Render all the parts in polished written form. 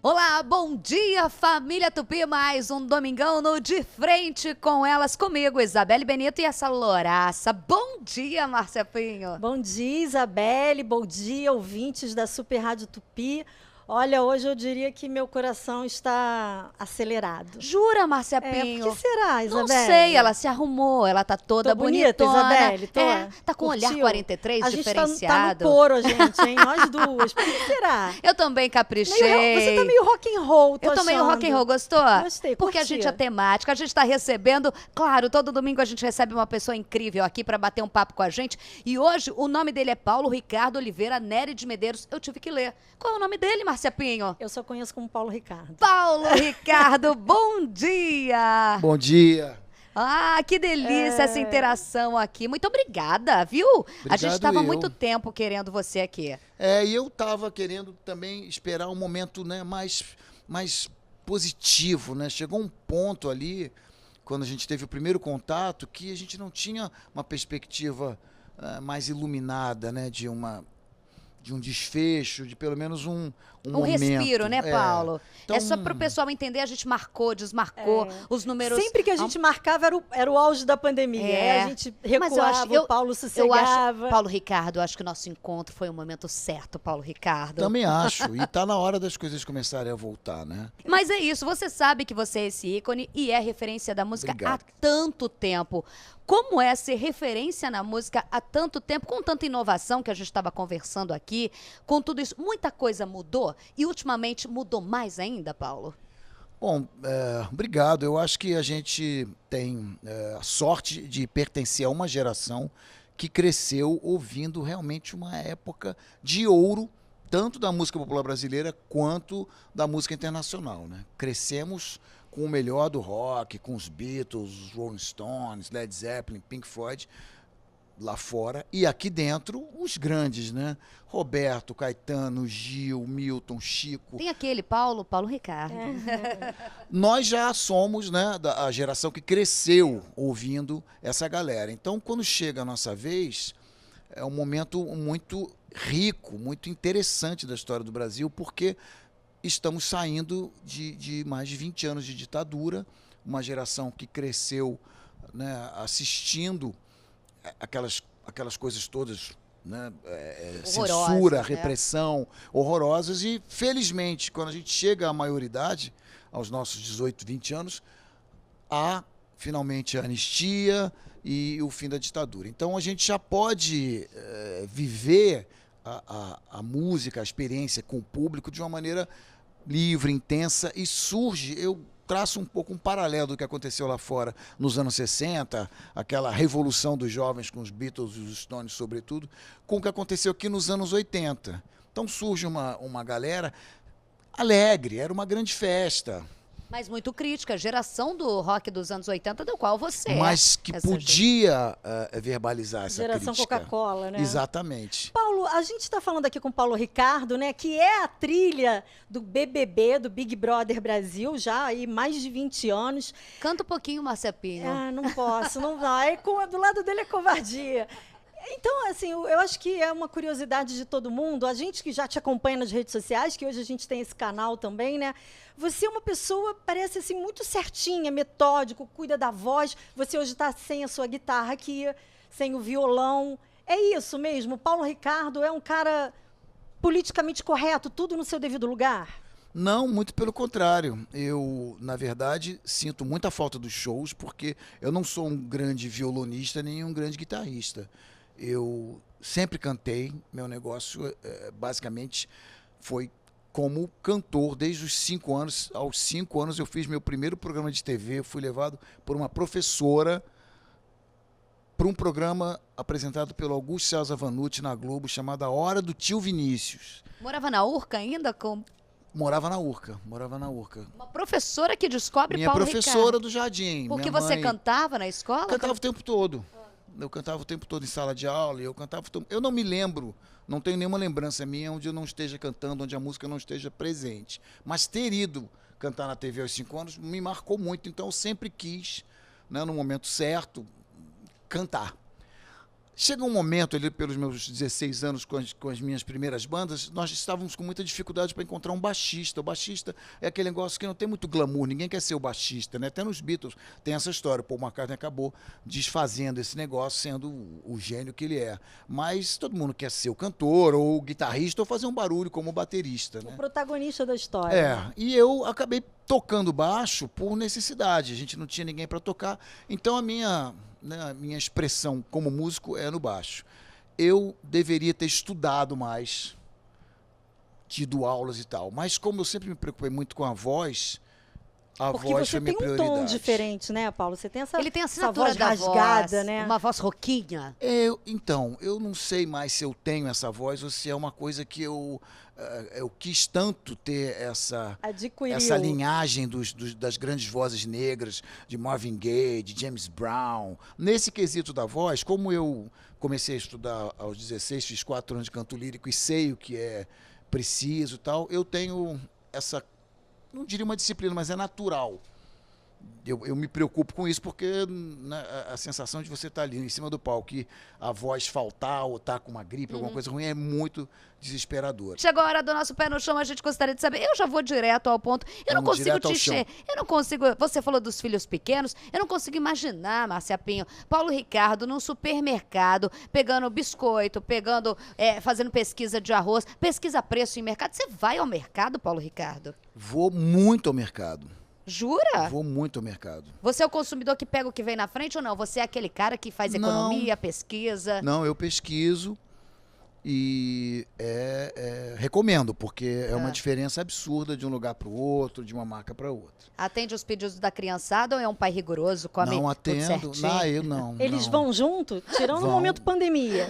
Olá, bom dia, família Tupi, mais um domingão no De Frente com elas, comigo, Isabelle Benito e essa louraça. Bom dia, Márcia Pinho. Bom dia, Isabelle, bom dia, ouvintes da Super Rádio Tupi. Olha, hoje eu diria que meu coração está acelerado. Jura, Márcia Pinho? Por que será, Isabelle? Não sei, ela se arrumou, ela tá toda bonita, bonitona. Isabelle, tô. Tá com Curtiu? olhar 43 a gente diferenciado. tá no couro, gente, hein? Nós duas. Por que será? Eu também caprichei. Você tá meio rock and roll, tô Eu tô meio achando. rock and roll, gostou? Gostei, porque a curti. gente é temática, a gente tá recebendo, claro, todo domingo a gente recebe uma pessoa incrível aqui pra bater um papo com a gente. E hoje o nome dele é Paulo Ricardo Oliveira Nery de Medeiros. Eu tive que ler. Qual é o nome dele, Márcia Pinho? Eu só conheço como Paulo Ricardo. Paulo Ricardo, bom dia! Bom dia. Ah, que delícia essa interação aqui. Muito obrigada, viu? A gente Obrigado estava há eu. muito tempo querendo você aqui. E eu estava querendo também esperar um momento, né, mais positivo, né? Chegou um ponto ali, quando a gente teve o primeiro contato, que a gente não tinha uma perspectiva mais iluminada, né, de um desfecho, de pelo menos um momento. Respiro, né, Paulo? Então, É só para o pessoal entender, a gente marcou, desmarcou os números. Sempre que a gente marcava era o auge da pandemia. Aí a gente recuava, o Paulo sossegava. Paulo Ricardo, eu acho que o nosso encontro foi o momento certo, Paulo Ricardo. Também acho. E tá na hora das coisas começarem a voltar, né? Mas é isso, você sabe que você é esse ícone e é referência da música Obrigado. há tanto tempo. Como é ser referência na música há tanto tempo, com tanta inovação que a gente estava conversando aqui, com tudo isso, muita coisa mudou e ultimamente mudou mais ainda, Paulo? Bom, obrigado. Eu acho que a gente tem a sorte de pertencer a uma geração que cresceu ouvindo realmente uma época de ouro, tanto da música popular brasileira quanto da música internacional, né? Crescemos com o melhor do rock, com os Beatles, os Rolling Stones, Led Zeppelin, Pink Floyd, lá fora. E aqui dentro, os grandes, né? Roberto, Caetano, Gil, Milton, Chico. Tem aquele Paulo Ricardo. Nós já somos, né, a geração que cresceu ouvindo essa galera. Então, quando chega a nossa vez, é um momento muito rico, muito interessante da história do Brasil, porque estamos saindo de mais de 20 anos de ditadura, uma geração que cresceu, né, assistindo aquelas coisas todas, né, censura, repressão, horrorosas, e felizmente, quando a gente chega à maioridade, aos nossos 18, 20 anos, há finalmente a anistia e o fim da ditadura. Então a gente já pode viver a música, a experiência com o público de uma maneira livre, intensa, e surge, eu traço um pouco um paralelo do que aconteceu lá fora nos anos 60, aquela revolução dos jovens com os Beatles e os Stones, sobretudo, com o que aconteceu aqui nos anos 80. Então surge uma galera alegre, era uma grande festa. Mas muito crítica, a geração do rock dos anos 80, do qual você mas que podia verbalizar essa geração crítica. Coca-Cola, né? Exatamente. Paulo, a gente está falando aqui com o Paulo Ricardo, né, que é a trilha do BBB, do Big Brother Brasil, já há mais de 20 anos. Canta um pouquinho, Márcia Pinho. Ah, não posso, não vai. Do lado dele é covardia. Então, assim, eu acho que é uma curiosidade de todo mundo. A gente que já te acompanha nas redes sociais, que hoje a gente tem esse canal também, né? Você é uma pessoa, parece assim, muito certinha, metódico, cuida da voz. Você hoje está sem a sua guitarra aqui, sem o violão. É isso mesmo? Paulo Ricardo é um cara politicamente correto, tudo no seu devido lugar? Não, muito pelo contrário. Eu, na verdade, sinto muita falta dos shows, porque eu não sou um grande violonista nem um grande guitarrista. Eu sempre cantei, meu negócio basicamente foi como cantor desde os 5 anos. Aos 5 anos eu fiz meu primeiro programa de TV, fui levado por uma professora para um programa apresentado pelo Augusto César Vanucci na Globo, chamado A Hora do Tio Vinícius. Morava na Urca ainda? Morava na Urca. Uma professora que descobre Minha Paulo professora Ricardo. do Jardim. Porque minha você mãe cantava na escola? cantava o tempo todo. Eu cantava o tempo todo em sala de aula, eu não me lembro, não tenho nenhuma lembrança minha onde eu não esteja cantando, onde a música não esteja presente. Mas ter ido cantar na TV aos 5 anos me marcou muito, então eu sempre quis, né, no momento certo, cantar. Chega um momento, ali pelos meus 16 anos, com as minhas primeiras bandas, nós estávamos com muita dificuldade para encontrar um baixista. O baixista é aquele negócio que não tem muito glamour, ninguém quer ser o baixista, né? Até nos Beatles tem essa história. O Paul McCartney acabou desfazendo esse negócio, sendo o gênio que ele é. Mas todo mundo quer ser o cantor, ou o guitarrista, ou fazer um barulho como o baterista, né? O protagonista da história. É, e eu acabei tocando baixo por necessidade. A gente não tinha ninguém para tocar, então a minha expressão como músico é no baixo. Eu deveria ter estudado mais, tido aulas e tal, mas como eu sempre me preocupei muito com a voz Porque voz você foi minha tem um prioridade. tom diferente, né, Paulo? Você tem essa, Ele tem a essa assinatura voz da rasgada, voz, né? uma voz roquinha. Então, eu não sei mais se eu tenho essa voz ou se é uma coisa que eu quis tanto ter Adquiriu. essa linhagem das grandes vozes negras, de Marvin Gaye, de James Brown. Nesse quesito da voz, como eu comecei a estudar aos 16, fiz 4 anos de canto lírico e sei o que é preciso e tal, eu tenho essa, não diria uma disciplina, mas é natural. Eu me preocupo com isso porque, né, a sensação de você estar ali em cima do palco e a voz faltar ou estar com uma gripe, alguma coisa ruim, é muito desesperadora. Chegou a hora do nosso pé no chão, a gente gostaria de saber. Eu já vou direto ao ponto. Eu não Vamos consigo direto ao te chão. encher. Eu não consigo. Você falou dos filhos pequenos. Eu não consigo imaginar, Márcia Pinho, Paulo Ricardo num supermercado, pegando biscoito, fazendo pesquisa de arroz, pesquisa preço em mercado. Você vai ao mercado, Paulo Ricardo? Vou muito ao mercado. Jura? Vou muito ao mercado. Você é o consumidor que pega o que vem na frente ou não? Você é aquele cara que faz economia, pesquisa? Não, eu pesquiso e recomendo, porque é uma diferença absurda de um lugar para o outro, de uma marca para outra. Atende os pedidos da criançada ou é um pai rigoroso? Come Não tudo atendo, certinho? eu não. Eles não. vão junto, tirando o Vão. momento pandemia.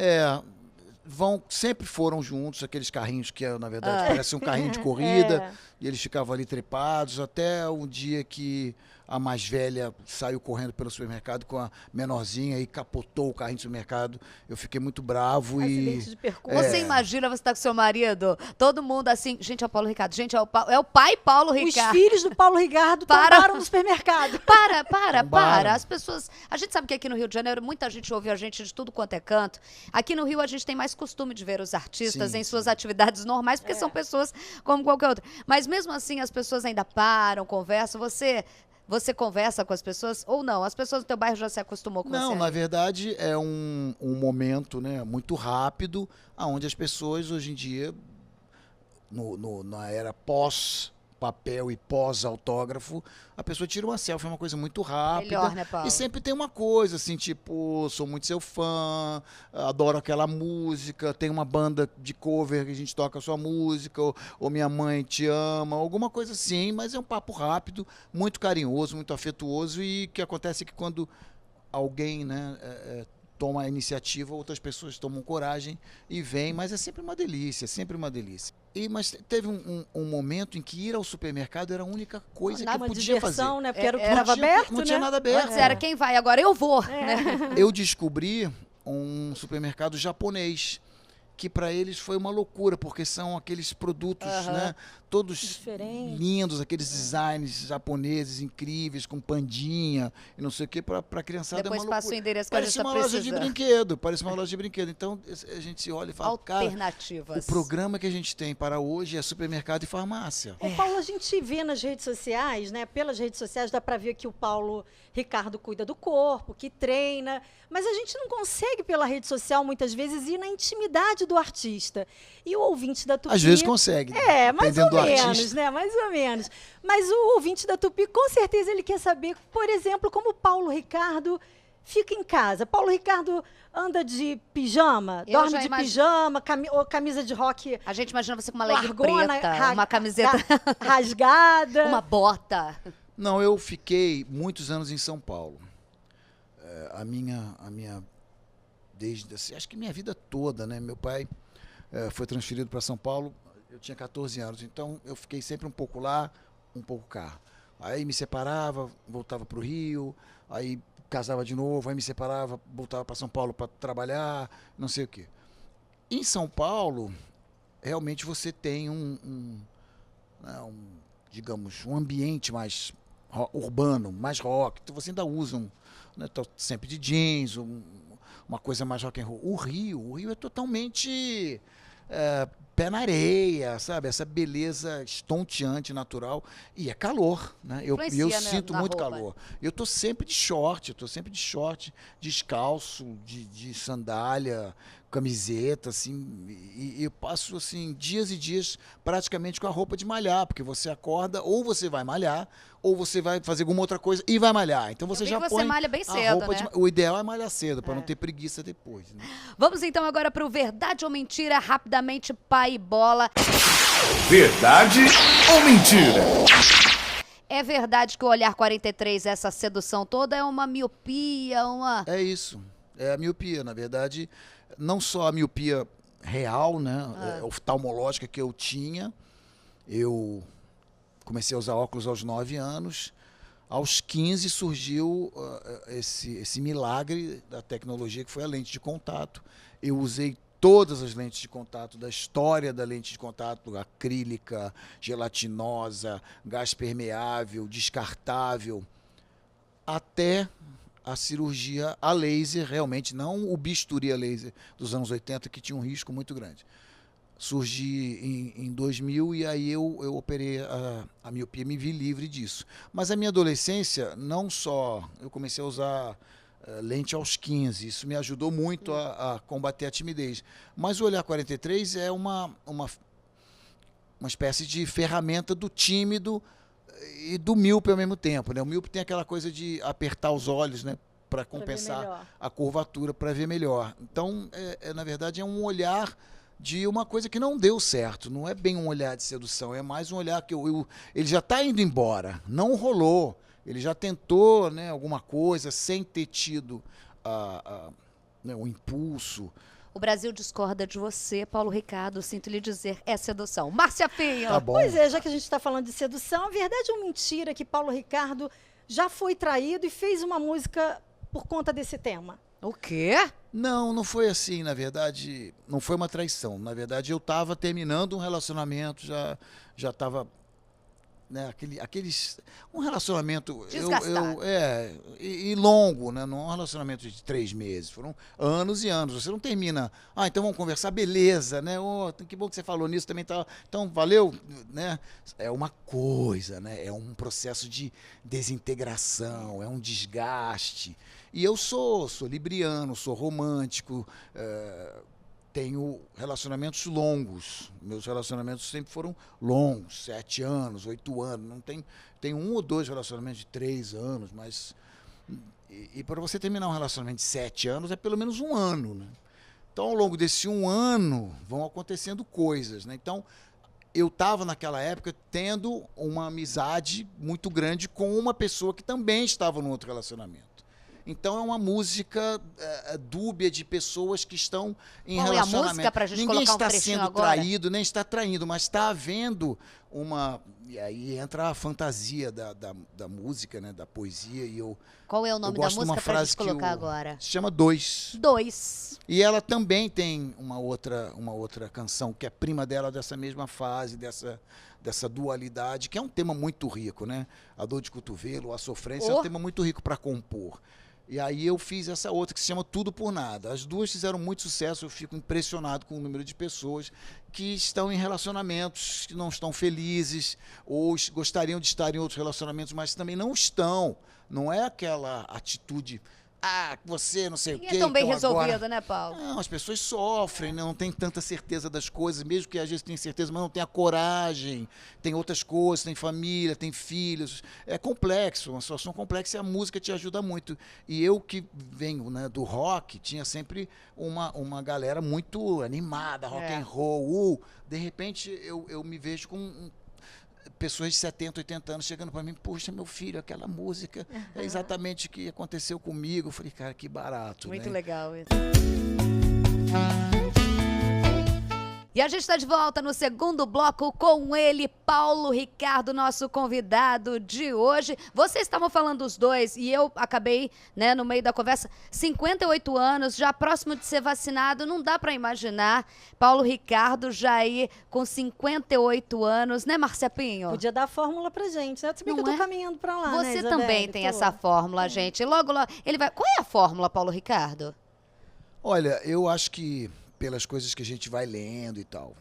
Sempre foram juntos, aqueles carrinhos que, na verdade, parecem um carrinho de corrida, e eles ficavam ali trepados, até um dia que a mais velha saiu correndo pelo supermercado com a menorzinha e capotou o carrinho do supermercado. Eu fiquei muito bravo Acidente e... de percurso. Você imagina, você tá com seu marido, todo mundo assim, gente, é o Paulo Ricardo, gente, é o pai Paulo Os Ricardo. filhos do Paulo Ricardo pararam no supermercado. Para. As pessoas. A gente sabe que aqui no Rio de Janeiro muita gente ouve a gente de tudo quanto é canto. Aqui no Rio a gente tem mais costume de ver os artistas Sim, em suas atividades normais, porque são pessoas como qualquer outra. Mas mesmo assim as pessoas ainda param, conversam. Você conversa com as pessoas ou não? As pessoas do teu bairro já se acostumou com Não, você? na verdade é um momento, né, muito rápido, onde as pessoas hoje em dia, na era pós-papel e pós-autógrafo, a pessoa tira uma selfie, é uma coisa muito rápida. Melhor, né, Paulo? E sempre tem uma coisa, assim, tipo, sou muito seu fã, adoro aquela música, tem uma banda de cover que a gente toca a sua música, ou minha mãe te ama, alguma coisa assim, mas é um papo rápido, muito carinhoso, muito afetuoso, e o que acontece é que quando alguém, né, toma a iniciativa, outras pessoas tomam coragem e vêm, mas é sempre uma delícia, sempre uma delícia. Mas teve um momento em que ir ao supermercado era a única coisa que eu Uma podia fazer. diversão, né? Porque era o que Era estava aberto, Não né? tinha nada aberto. Antes era quem vai, agora eu vou. Né? Eu descobri um supermercado japonês, que para eles foi uma loucura, porque são aqueles produtos, né, todos Diferente. lindos, aqueles designs japoneses incríveis, com pandinha e não sei o que, para a criançada Depois é uma passa o loucura. endereço que a gente Parece está uma loja de precisando. brinquedo, parece uma loja de brinquedo. Então a gente se olha e fala, cara, Alternativas. o programa que a gente tem para hoje é supermercado e farmácia. Ô, Paulo, a gente vê nas redes sociais, né? Pelas redes sociais dá para ver que o Paulo Ricardo cuida do corpo, que treina, mas a gente não consegue pela rede social muitas vezes ir na intimidade do artista. E o ouvinte da Tupi... Às vezes consegue, mais dependendo ou do menos, artista. né? Mais ou menos. Mas o ouvinte da Tupi, com certeza, ele quer saber, por exemplo, como o Paulo Ricardo fica em casa. Paulo Ricardo anda de pijama, Eu dorme já de imagino. pijama, ou camisa de rock A gente imagina você com uma legging largona, preta, uma camiseta, rasgada. uma bota. Não, eu fiquei muitos anos em São Paulo. A minha desde, assim, acho que minha vida toda, né? Meu pai foi transferido para São Paulo, eu tinha 14 anos, então eu fiquei sempre um pouco lá, um pouco cá. Aí me separava, voltava para o Rio, aí casava de novo, aí me separava, voltava para São Paulo para trabalhar, não sei o quê. Em São Paulo, realmente você tem digamos, um ambiente mais urbano, mais rock. Então você ainda usa tá sempre de jeans, uma coisa mais rock and roll. O Rio é totalmente pé na areia, sabe? Essa beleza estonteante, natural. E é calor, né? Eu Influencia, sinto na muito roupa. calor. Eu tô sempre de short, descalço, de sandália, camiseta, assim, e eu passo, assim, dias e dias praticamente com a roupa de malhar, porque você acorda, ou você vai malhar, ou você vai fazer alguma outra coisa e vai malhar. Então você vi já que você põe malha bem a cedo, roupa né? O ideal é malhar cedo, para não ter preguiça depois, né? Vamos então agora pro Verdade ou Mentira, rapidamente, pai e bola. Verdade ou mentira? É verdade que o Olhar 43, essa sedução toda, é uma miopia, uma... É isso, é a miopia, na verdade, não só a miopia real, né, oftalmológica que eu tinha, eu comecei a usar óculos aos 9 anos, aos 15 surgiu esse milagre da tecnologia que foi a lente de contato. Eu usei todas as lentes de contato da história da lente de contato, acrílica, gelatinosa, gás permeável, descartável, até a cirurgia a laser, realmente, não o bisturi a laser dos anos 80, que tinha um risco muito grande. Surgi em 2000 e aí eu operei a miopia, me vi livre disso. Mas a minha adolescência, não só eu comecei a usar lente aos 15, isso me ajudou muito a combater a timidez. Mas o Olhar 43 é uma espécie de ferramenta do tímido e do míope ao mesmo tempo, né? O míope tem aquela coisa de apertar os olhos, né, para compensar a curvatura, para ver melhor. Então, na verdade, é um olhar de uma coisa que não deu certo. Não é bem um olhar de sedução, é mais um olhar que ele já está indo embora, não rolou. Ele já tentou, né, alguma coisa sem ter tido né, um impulso. O Brasil discorda de você, Paulo Ricardo, sinto lhe dizer, é sedução. Márcia Pinho! Tá bom. Pois é, já que a gente está falando de sedução, a verdade ou mentira que Paulo Ricardo já foi traído e fez uma música por conta desse tema? O quê? Não foi assim, na verdade, não foi uma traição. Na verdade, eu estava terminando um relacionamento, já estava, né, um relacionamento Desgastado. e longo, né, não é um relacionamento de 3 meses, foram anos e anos. Você não termina, então vamos conversar, beleza, né? Que bom que você falou nisso também, tá, então valeu, né? É uma coisa, né? É um processo de desintegração, é um desgaste. E eu sou libriano, sou romântico, tenho relacionamentos longos. Meus relacionamentos sempre foram longos, 7 anos, 8 anos. Não tem 1 ou 2 relacionamentos de 3 anos, mas... E para você terminar um relacionamento de 7 anos, é pelo menos 1 ano, né? Então, ao longo desse 1 ano, vão acontecendo coisas, né? Então, eu estava, naquela época, tendo uma amizade muito grande com uma pessoa que também estava num outro relacionamento. Então é uma música dúbia de pessoas que estão em Qual relacionamento. é a música pra gente Ninguém colocar um está trechinho sendo agora? traído, nem está traindo, mas está havendo uma... E aí entra a fantasia da música, né, da poesia. E Qual é o nome da música pra gente colocar agora? Se chama 2. 2. E ela também tem uma outra canção que é prima dela dessa mesma fase, dessa dualidade, que é um tema muito rico, né? A dor de cotovelo, a sofrência, é um tema muito rico para compor. E aí eu fiz essa outra que se chama Tudo por Nada. As duas fizeram muito sucesso, eu fico impressionado com o número de pessoas que estão em relacionamentos que não estão felizes ou gostariam de estar em outros relacionamentos, mas também não estão. Não é aquela atitude... você não sei o quê. Ninguém é tão bem então resolvido, agora... né, Paulo? Não, as pessoas sofrem, né? Não tem tanta certeza das coisas, mesmo que às vezes tem certeza, mas não tem a coragem, tem outras coisas, tem família, tem filhos. É complexo, uma situação complexa e a música te ajuda muito. E eu que venho, né, do rock, tinha sempre uma galera muito animada, rock and roll. De repente eu me vejo com... pessoas de 70, 80 anos chegando para mim, poxa, meu filho, aquela música é exatamente o que aconteceu comigo. Eu falei, cara, que barato, Muito né? legal isso. E a gente está de volta no segundo bloco com ele, Paulo Ricardo, nosso convidado de hoje. Vocês estavam falando dos dois e eu acabei, né, no meio da conversa, 58 anos, já próximo de ser vacinado, não dá para imaginar Paulo Ricardo já aí com 58 anos, né, Márcia Pinho? Podia dar a fórmula pra gente, né? Se bem que eu tô caminhando pra lá, né, Você Isabelle? também tem Tô. essa fórmula, gente. Logo, ele vai... Qual é a fórmula, Paulo Ricardo? Olha, eu acho que pelas coisas que a gente vai lendo e tal,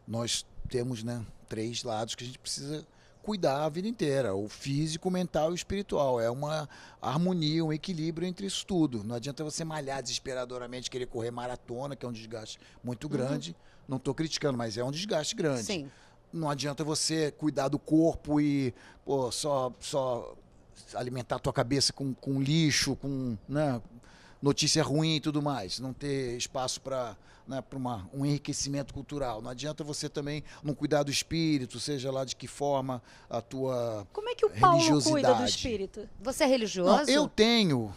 nós temos, né, 3 lados que a gente precisa cuidar a vida inteira, o físico, o mental e o espiritual. É uma harmonia, um equilíbrio entre isso tudo. Não adianta você malhar desesperadoramente, querer correr maratona, que é um desgaste muito grande. Não estou criticando, mas é um desgaste grande. Sim. Não adianta você cuidar do corpo e só alimentar a tua cabeça com lixo, com, né, notícia ruim e tudo mais. Não ter espaço para, né, um enriquecimento cultural. Não adianta você também não cuidar do espírito, seja lá de que forma a tua Como é que o Paulo cuida do religiosidade. espírito? Você é Não, religioso? eu tenho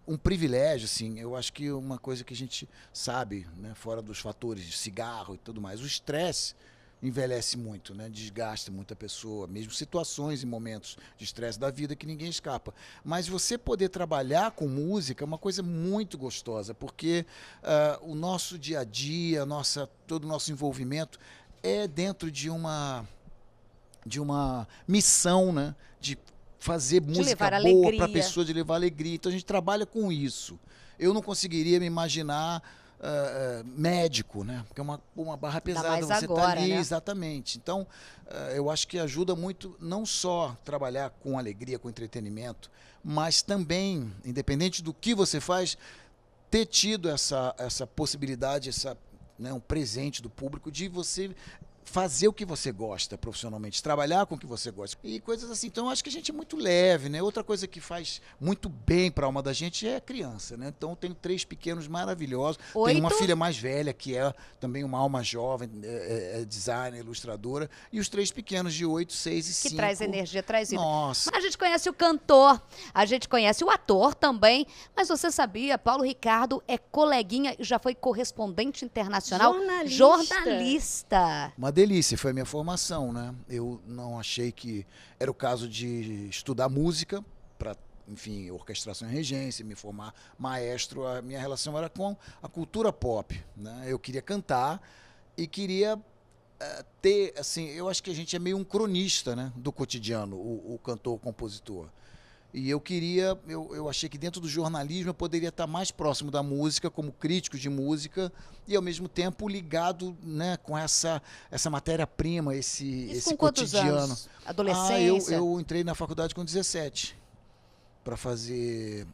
um privilégio, assim, eu acho que uma coisa que a gente sabe, né, fora dos fatores de cigarro e tudo mais, o estresse envelhece muito, né, desgasta muito a pessoa, mesmo situações e momentos de estresse da vida que ninguém escapa. Mas você poder trabalhar com música é uma coisa muito gostosa, porque o nosso dia a dia, todo o nosso envolvimento é dentro de uma missão, né, de fazer música levar boa alegria. para a pessoa, de levar alegria. Então a gente trabalha com isso. Eu não conseguiria me imaginar médico, né? Porque é uma barra pesada. mais Você agora, tá ali, né? exatamente. Então, eu acho que ajuda muito não só trabalhar com alegria, com entretenimento, mas também, independente do que você faz, ter tido essa possibilidade, né, um presente do público de você fazer o que você gosta profissionalmente, trabalhar com o que você gosta e coisas assim. Então, eu acho que a gente é muito leve, né? Outra coisa que faz muito bem para a alma da gente é a criança, né? Então, eu tenho 3 pequenos maravilhosos. 8? Tenho uma filha mais velha, que é também uma alma jovem, é designer, ilustradora, e os 3 pequenos de 8, 6 e 5. Que traz energia, traz vida. Nossa. A gente conhece o cantor, a gente conhece o ator também, mas você sabia, Paulo Ricardo é coleguinha e já foi correspondente internacional, jornalista. Uma delícia, foi a minha formação, né? Eu não achei que era o caso de estudar música para, enfim, orquestração e regência, me formar maestro. A minha relação era com a cultura pop, né? Eu queria cantar e queria ter, assim, eu acho que a gente é meio um cronista, né, do cotidiano, o cantor, o compositor. E eu achei que dentro do jornalismo eu poderia estar mais próximo da música, como crítico de música, e ao mesmo tempo ligado, né, com essa matéria-prima, esse com quantos cotidiano. anos? Adolescência? Eu entrei na faculdade com 17 para fazer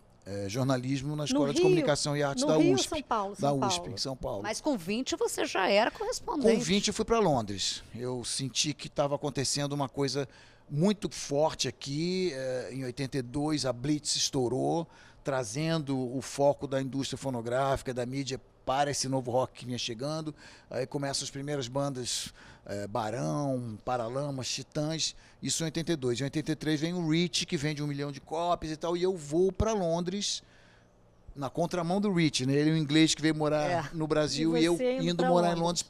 jornalismo na Escola de Rio? Comunicação e Artes No da Rio, USP. São Paulo, da São USP, Paulo. em São Paulo. Mas com 20 você já era correspondente. Com 20 eu fui para Londres. Eu senti que estava acontecendo uma coisa muito forte aqui. Em 82 a Blitz estourou, trazendo o foco da indústria fonográfica, da mídia para esse novo rock que vinha chegando. Aí começam as primeiras bandas, Barão, Paralamas, Titãs, isso em 82. Em 83 vem o Rich, que vende 1 milhão de cópias e tal, e eu vou para Londres na contramão do Rich, né? Ele é um inglês que veio morar no Brasil e eu indo morar em Londres.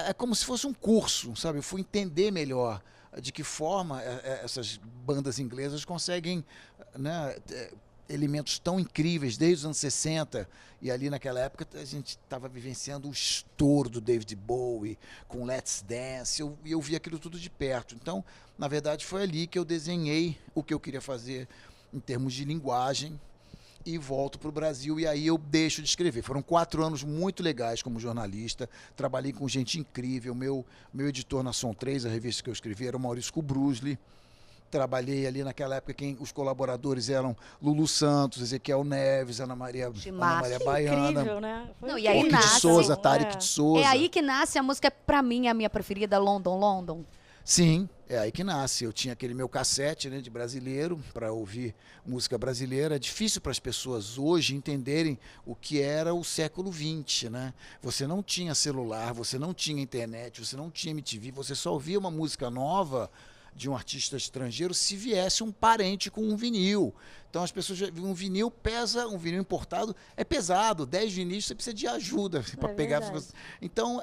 É como se fosse um curso, sabe? Eu fui entender melhor de que forma essas bandas inglesas conseguem, né, elementos tão incríveis desde os anos 60, e ali naquela época a gente estava vivenciando o estouro do David Bowie com Let's Dance, e eu vi aquilo tudo de perto. Então, na verdade, foi ali que eu desenhei o que eu queria fazer em termos de linguagem e volto para o Brasil, e aí eu deixo de escrever. Foram 4 anos muito legais como jornalista, trabalhei com gente incrível. Meu editor na Som 3, a revista que eu escrevi, era o Maurício Kubrusli. Trabalhei ali naquela época, os colaboradores eram Lulu Santos, Ezequiel Neves, Ana Maria Baiana, Incrível, né? Foi Não, e aí incrível. Oki de nasce. Souza, Tarek de Souza. É aí que nasce a música, pra mim, a minha preferida, London, London. Sim, é aí que nasce. Eu tinha aquele meu cassete, né, de brasileiro, para ouvir música brasileira. É difícil para as pessoas hoje entenderem o que era o século XX, né? Você não tinha celular, você não tinha internet, você não tinha MTV, você só ouvia uma música nova de um artista estrangeiro se viesse um parente com um vinil. Então as pessoas, um vinil pesa, um vinil importado é pesado, 10 vinis você precisa de ajuda para pegar. Então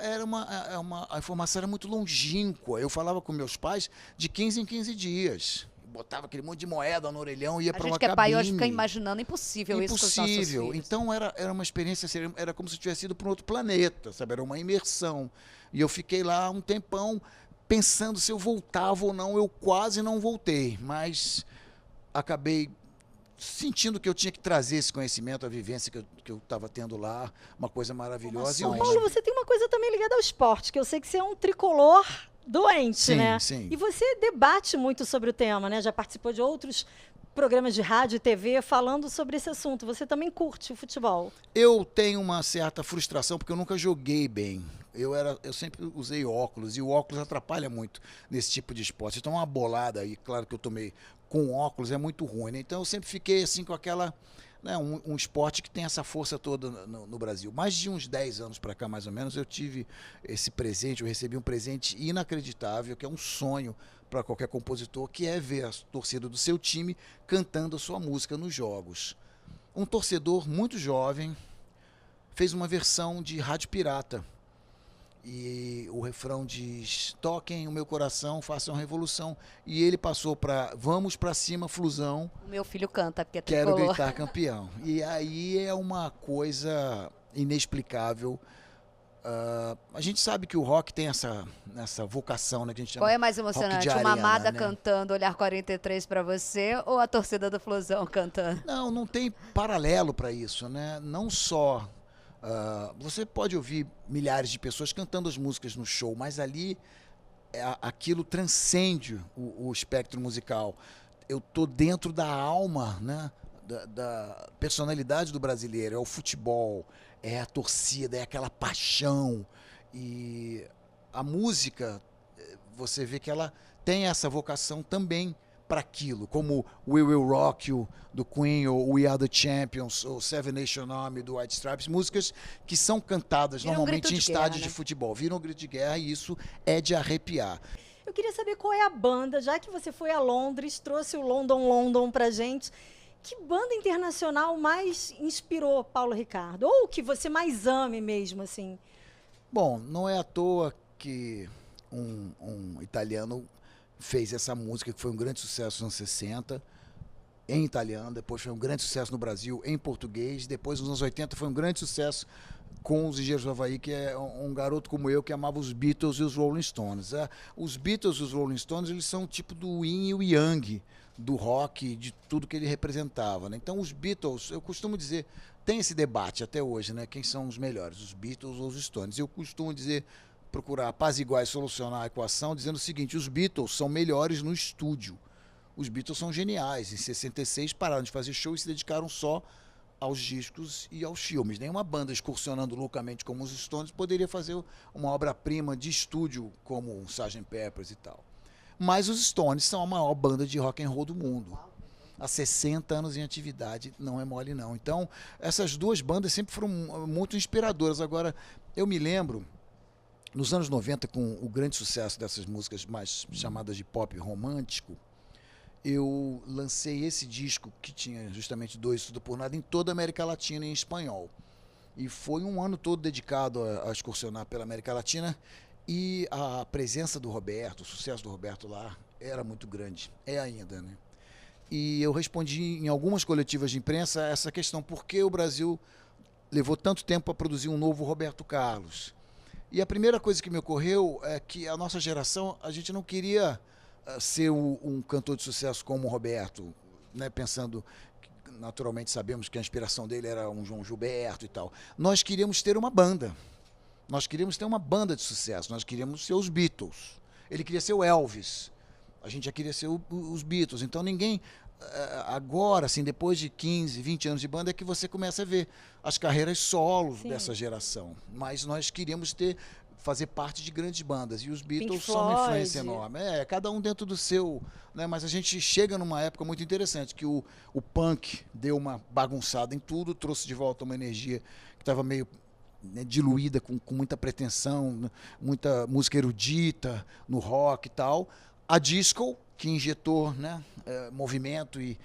a informação era muito longínqua. Eu falava com meus pais de 15 em 15 dias. Botava aquele monte de moeda no orelhão e ia para uma cabine. A gente que é pai hoje fica imaginando, impossível isso com os nossos filhos. Então era uma experiência, era como se eu tivesse ido para um outro planeta, sabe? Era uma imersão. E eu fiquei lá um tempão pensando se eu voltava ou não. Eu quase não voltei, mas acabei sentindo que eu tinha que trazer esse conhecimento, a vivência que eu estava tendo lá, uma coisa maravilhosa. São Paulo, você tem uma coisa também ligada ao esporte, que eu sei que você é um tricolor doente, Sim, né? sim. E você debate muito sobre o tema, né? Já participou de outros programas de rádio e TV falando sobre esse assunto. Você também curte o futebol? Eu tenho uma certa frustração porque eu nunca joguei bem. Eu sempre usei óculos e o óculos atrapalha muito nesse tipo de esporte. Então uma bolada aí, claro que eu tomei com óculos é muito ruim, né? Então eu sempre fiquei assim com aquela, né, um esporte que tem essa força toda no Brasil. Mais de uns 10 anos para cá, mais ou menos, eu tive esse presente, eu recebi um presente inacreditável, que é um sonho para qualquer compositor, que é ver a torcida do seu time cantando a sua música nos jogos. Um torcedor muito jovem fez uma versão de Rádio Pirata. E o refrão diz: toquem o meu coração, façam revolução. E ele passou para vamos para cima, Flusão. O meu filho canta, porque é Quero tricolor. gritar campeão. E aí é uma coisa inexplicável. A gente sabe que o rock tem essa vocação, né, que a gente chama Qual é mais rock emocionante? de Uma arena, amada né? cantando Olhar 43 pra você ou a torcida do Flusão cantando? Não tem paralelo para isso, né? Não só você pode ouvir milhares de pessoas cantando as músicas no show, mas ali aquilo transcende o espectro musical. Eu tô dentro da alma, né? Da personalidade do brasileiro. É o futebol, é a torcida, é aquela paixão. E a música, você vê que ela tem essa vocação também para aquilo, como We Will Rock You, do Queen, ou We Are The Champions, ou Seven Nation Army, do White Stripes, músicas que são cantadas Viram normalmente grito em de estádios guerra, de né? futebol. Viram um grito de guerra e isso é de arrepiar. Eu queria saber qual é a banda, já que você foi a Londres, trouxe o London pra gente. Que banda internacional mais inspirou Paulo Ricardo? Ou que você mais ame mesmo, assim? Bom, não é à toa que um italiano fez essa música, que foi um grande sucesso nos anos 60, em italiano, depois foi um grande sucesso no Brasil, em português, depois nos anos 80 foi um grande sucesso com os Engenheiros do Havaí, que é um garoto como eu, que amava os Beatles e os Rolling Stones. Os Beatles e os Rolling Stones, eles são tipo do yin e o yang, do rock, de tudo que ele representava, né? Então os Beatles, eu costumo dizer, tem esse debate até hoje, né? Quem são os melhores, os Beatles ou os Stones? Eu costumo dizer, procurar apaziguar e solucionar a equação, dizendo o seguinte: os Beatles são melhores no estúdio. Os Beatles são geniais. Em 66 pararam de fazer show e se dedicaram só aos discos e aos filmes. Nenhuma banda excursionando loucamente como os Stones poderia fazer uma obra-prima de estúdio como o Sgt. Peppers e tal. Mas os Stones são a maior banda de rock and roll do mundo. Há 60 anos em atividade, não é mole não. Então, essas duas bandas sempre foram muito inspiradoras. Agora, eu me lembro, nos anos 90, com o grande sucesso dessas músicas mais chamadas de pop romântico, eu lancei esse disco que tinha justamente dois Tudo por Nada em toda a América Latina em espanhol. E foi um ano todo dedicado a excursionar pela América Latina, e a presença do Roberto, o sucesso do Roberto lá era muito grande, é ainda, né? E eu respondi em algumas coletivas de imprensa essa questão: por que o Brasil levou tanto tempo para produzir um novo Roberto Carlos? E a primeira coisa que me ocorreu é que a nossa geração, a gente não queria ser um cantor de sucesso como o Roberto, né? Pensando, naturalmente sabemos que a inspiração dele era um João Gilberto e tal. Nós queríamos ter uma banda. Nós queríamos ter uma banda de sucesso. Nós queríamos ser os Beatles. Ele queria ser o Elvis. A gente já queria ser os Beatles. Então ninguém... Agora, assim, depois de 15, 20 anos de banda, é que você começa a ver as carreiras solos dessa geração. Mas nós queríamos fazer parte de grandes bandas. E os Beatles são uma influência enorme. Cada um dentro do seu... Né? Mas a gente chega numa época muito interessante, que o punk deu uma bagunçada em tudo, trouxe de volta uma energia que estava meio... né, diluída, com muita pretensão, muita música erudita no rock e tal. A disco, que injetou, né, movimento e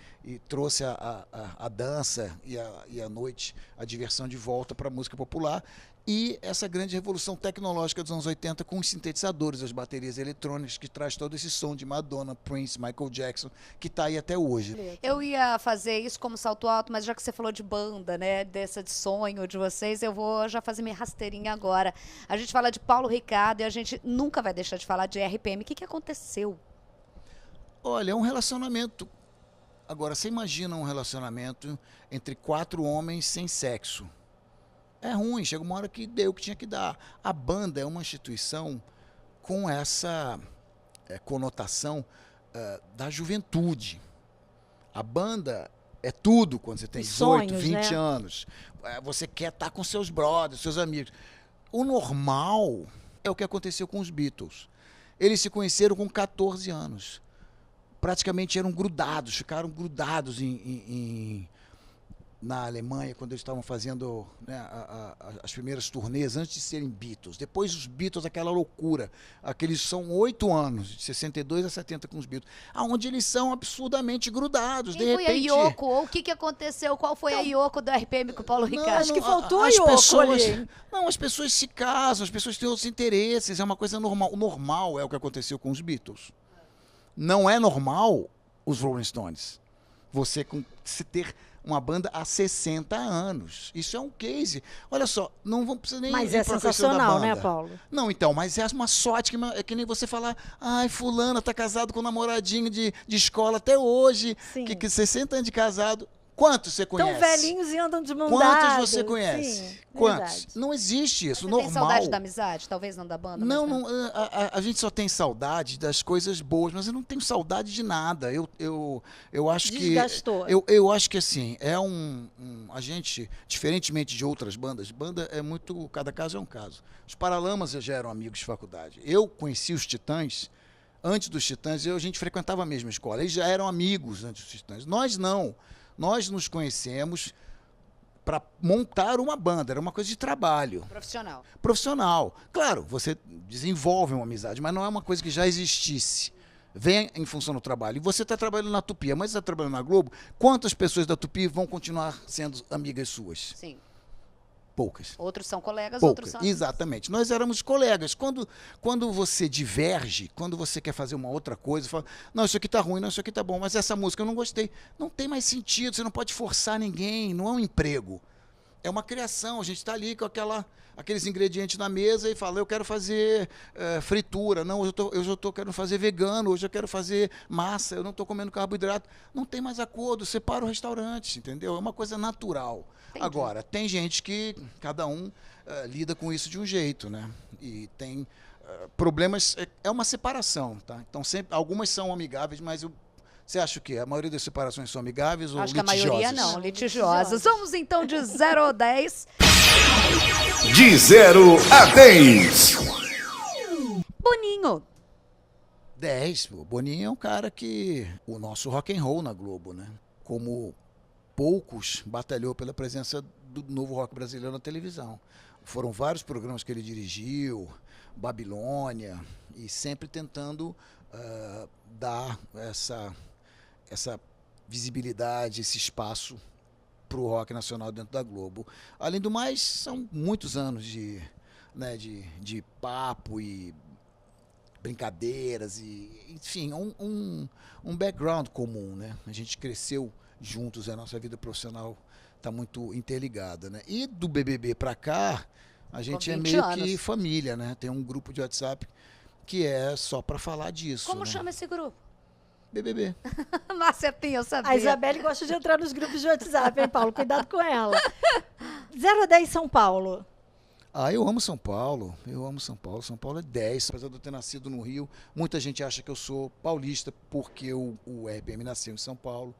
trouxe a dança e a noite, a diversão de volta para a música popular. E essa grande revolução tecnológica dos anos 80 com os sintetizadores, as baterias eletrônicas, que traz todo esse som de Madonna, Prince, Michael Jackson, que está aí até hoje. Eu ia fazer isso como salto alto, mas já que você falou de banda, né, dessa de sonho de vocês, eu vou já fazer minha rasteirinha agora. A gente fala de Paulo Ricardo e a gente nunca vai deixar de falar de RPM. O que aconteceu? Olha, é um relacionamento Agora, você imagina um relacionamento entre 4 homens sem sexo. É ruim, chega uma hora que deu o que tinha que dar. A banda é uma instituição com essa conotação da juventude. A banda é tudo quando você tem 18, sonhos, 20 né? anos. Você quer estar com seus brothers, seus amigos. O normal é o que aconteceu com os Beatles. Eles se conheceram com 14 anos. Praticamente eram grudados, ficaram grudados na Alemanha, quando eles estavam fazendo, né, as primeiras turnês, antes de serem Beatles. Depois os Beatles, aquela loucura. Aqueles são 8 anos, de 62 a 70 com os Beatles, aonde eles são absurdamente grudados. Quem de foi repente, a Yoko? Ou o que aconteceu? Qual foi a Yoko do RPM com o Paulo Ricardo? acho que faltou a as Yoko pessoas, ali. Não, as pessoas se casam, as pessoas têm outros interesses, é uma coisa normal. O normal é o que aconteceu com os Beatles. Não é normal os Rolling Stones. Se ter uma banda há 60 anos. Isso é um case. Olha só, não vamos precisar nem Mas ir é pra questão da sensacional, né, banda. Paulo? Não, então, mas é uma sorte é que nem você falar, ai, fulana tá casado com um namoradinho de escola até hoje, Sim. que 60 anos de casado. Quantos você conhece? Tão velhinhos e andam de mão Quantos dadas. você conhece? Sim, Quantos? verdade. Não existe isso, Você normal. tem saudade da amizade? Talvez não da banda, Não, mas não, a gente só tem saudade das coisas boas, mas eu não tenho saudade de nada. Eu acho que... Desgastou. Eu acho que, assim, a gente, diferentemente de outras bandas, banda é muito... Cada caso é um caso. Os Paralamas já eram amigos de faculdade. Eu conheci os Titãs, antes dos Titãs, a gente frequentava a mesma escola. Eles já eram amigos antes dos Titãs. Nós não. Nós nos conhecemos para montar uma banda, era uma coisa de trabalho. profissional. Profissional. Claro, você desenvolve uma amizade, mas não é uma coisa que já existisse. Vem em função do trabalho. E você está trabalhando na Tupi, mas você está trabalhando na Globo, quantas pessoas da Tupi vão continuar sendo amigas suas? Sim. Poucas. Outros são colegas, outros Poucas, são... exatamente. Nós éramos colegas. Quando você diverge, quando você quer fazer uma outra coisa, fala, não, isso aqui tá ruim, não, isso aqui tá bom, mas essa música eu não gostei. Não tem mais sentido, você não pode forçar ninguém, não é um emprego. É uma criação, a gente está ali com aqueles ingredientes na mesa e fala, eu quero fazer fritura, não, hoje eu já estou querendo fazer vegano, hoje eu quero fazer massa, eu não estou comendo carboidrato. Não tem mais acordo, separa o restaurante, entendeu? É uma coisa natural. Entendi. Agora, tem gente que cada um lida com isso de um jeito, né? E tem problemas, é uma separação, tá? Então, algumas são amigáveis, mas você acha o quê? A maioria das separações são amigáveis ou Acho que a litigiosas? maioria não, litigiosas. Vamos então de 0 a 10. De 0 a 10. Boninho. 10. O Boninho é um cara que... O nosso rock and roll na Globo, né? Como poucos, batalhou pela presença do novo rock brasileiro na televisão. Foram vários programas que ele dirigiu, Babilônia, e sempre tentando dar essa visibilidade, esse espaço para o rock nacional dentro da Globo. Além do mais, são muitos anos de papo e brincadeiras, e enfim, um background comum, né? A gente cresceu juntos, a nossa vida profissional está muito interligada, né? E do BBB para cá, a gente é meio que família, né? Tem um grupo de WhatsApp que é só para falar disso. Como né? chama esse grupo? BBB. Márcia Pinho, eu sabia. A Isabelle gosta de entrar nos grupos de WhatsApp, hein, Paulo? Cuidado com ela. 0 a 10 São Paulo. Eu amo São Paulo. Eu amo São Paulo. São Paulo é 10. Apesar de eu ter nascido no Rio, muita gente acha que eu sou paulista porque o RPM nasceu em São Paulo.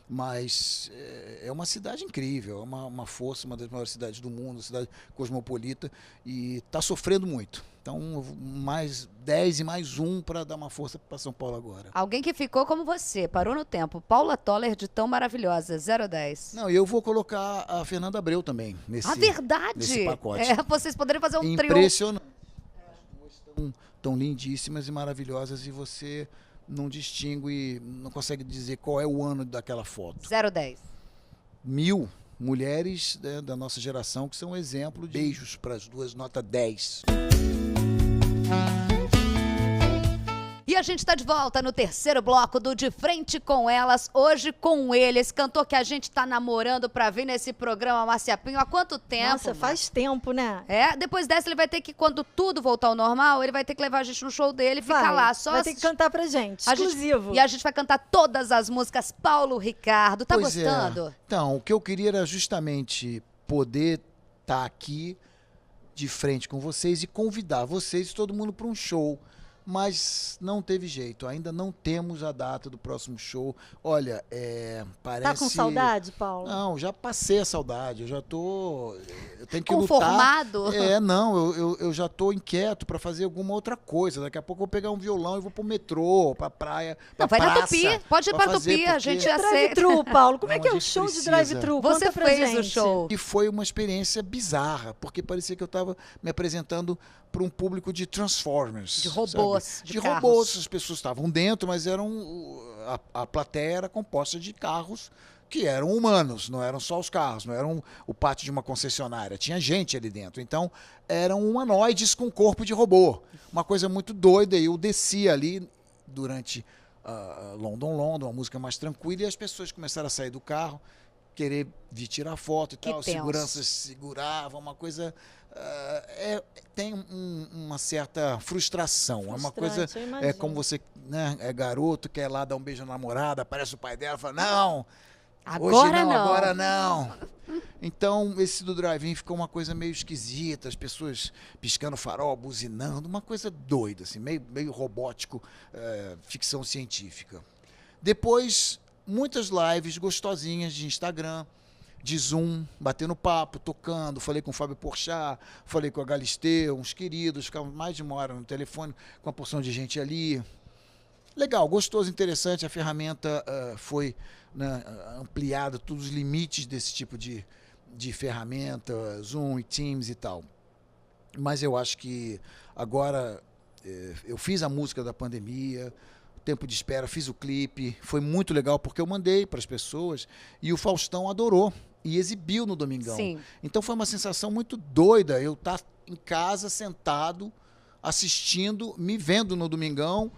Mas é uma cidade incrível, é uma força, uma das maiores cidades do mundo, uma cidade cosmopolita, e está sofrendo muito. Então, mais 10 e mais 1 para dar uma força para São Paulo agora. Alguém que ficou como você, parou no tempo. Paula Toller, de tão maravilhosa, 0 a 10. Não, e eu vou colocar a Fernanda Abreu também A verdade! nesse pacote. Vocês poderiam fazer um trio. Impressionante. As duas tão lindíssimas e maravilhosas, e você não distingue, não consegue dizer qual é o ano daquela foto. 0 a 10. 1000 mulheres, né, da nossa geração que são exemplo de beijos para as duas, nota 10. E E a gente está de volta no terceiro bloco do De Frente com Elas, hoje com ele, esse cantor que a gente está namorando para vir nesse programa, Márcia Pinho, há quanto tempo? Nossa, faz tempo, né? Depois dessa ele vai ter que, quando tudo voltar ao normal, ele vai ter que levar a gente no show dele e ficar lá. Vai ter que cantar pra gente, exclusivo. E a gente vai cantar todas as músicas Paulo Ricardo. Tá Pois gostando? Então, o que eu queria era justamente poder estar aqui de frente com vocês e convidar vocês e todo mundo para um show. Mas não teve jeito, ainda não temos a data do próximo show. Olha, parece... Tá com saudade, Paulo? Não, já passei a saudade, eu já tô... Eu tenho que conformado? lutar. Não, eu já tô inquieto para fazer alguma outra coisa. Daqui a pouco eu vou pegar um violão e vou pro metrô, pra praia, pra vai praça. Na Tupi, pode ir pra Tupi, a gente aceita. Drive-thru, Paulo, como é Não, que é a o gente show precisa. de drive-thru? Você Conta pra fez gente. o show. E foi uma experiência bizarra, porque parecia que eu estava me apresentando para um público de Transformers. De robôs, sabe? de robôs. carros. As pessoas estavam dentro, mas a plateia era composta de carros que eram humanos, não eram só os carros, não eram o pátio de uma concessionária, tinha gente ali dentro. Então, eram humanoides com corpo de robô. Uma coisa muito doida, e eu desci ali durante London, uma música mais tranquila, e as pessoas começaram a sair do carro, querer vir tirar foto e tal, tenso. seguranças seguravam, uma coisa... tem uma certa frustração. É uma coisa... eu imagino. como você, né, é garoto, quer lá dar um beijo na namorada, aparece o pai dela e fala, não, hoje não, agora não. Então, esse do drive-in ficou uma coisa meio esquisita, as pessoas piscando farol, buzinando, uma coisa doida, assim, meio robótico, ficção científica. Depois, muitas lives gostosinhas de Instagram, de Zoom, batendo papo, tocando, falei com o Fábio Porchat, falei com a Galisteu, uns queridos, ficamos mais de uma hora no telefone com uma porção de gente ali. Legal, gostoso, interessante, a ferramenta foi, né, ampliada, todos os limites desse tipo de ferramenta, Zoom e Teams e tal. Mas eu acho que agora eu fiz a música da pandemia, tempo de espera, fiz o clipe, foi muito legal porque eu mandei para as pessoas e o Faustão adorou e exibiu no Domingão. Sim. Então foi uma sensação muito doida eu estar em casa, sentado, assistindo, me vendo no Domingão,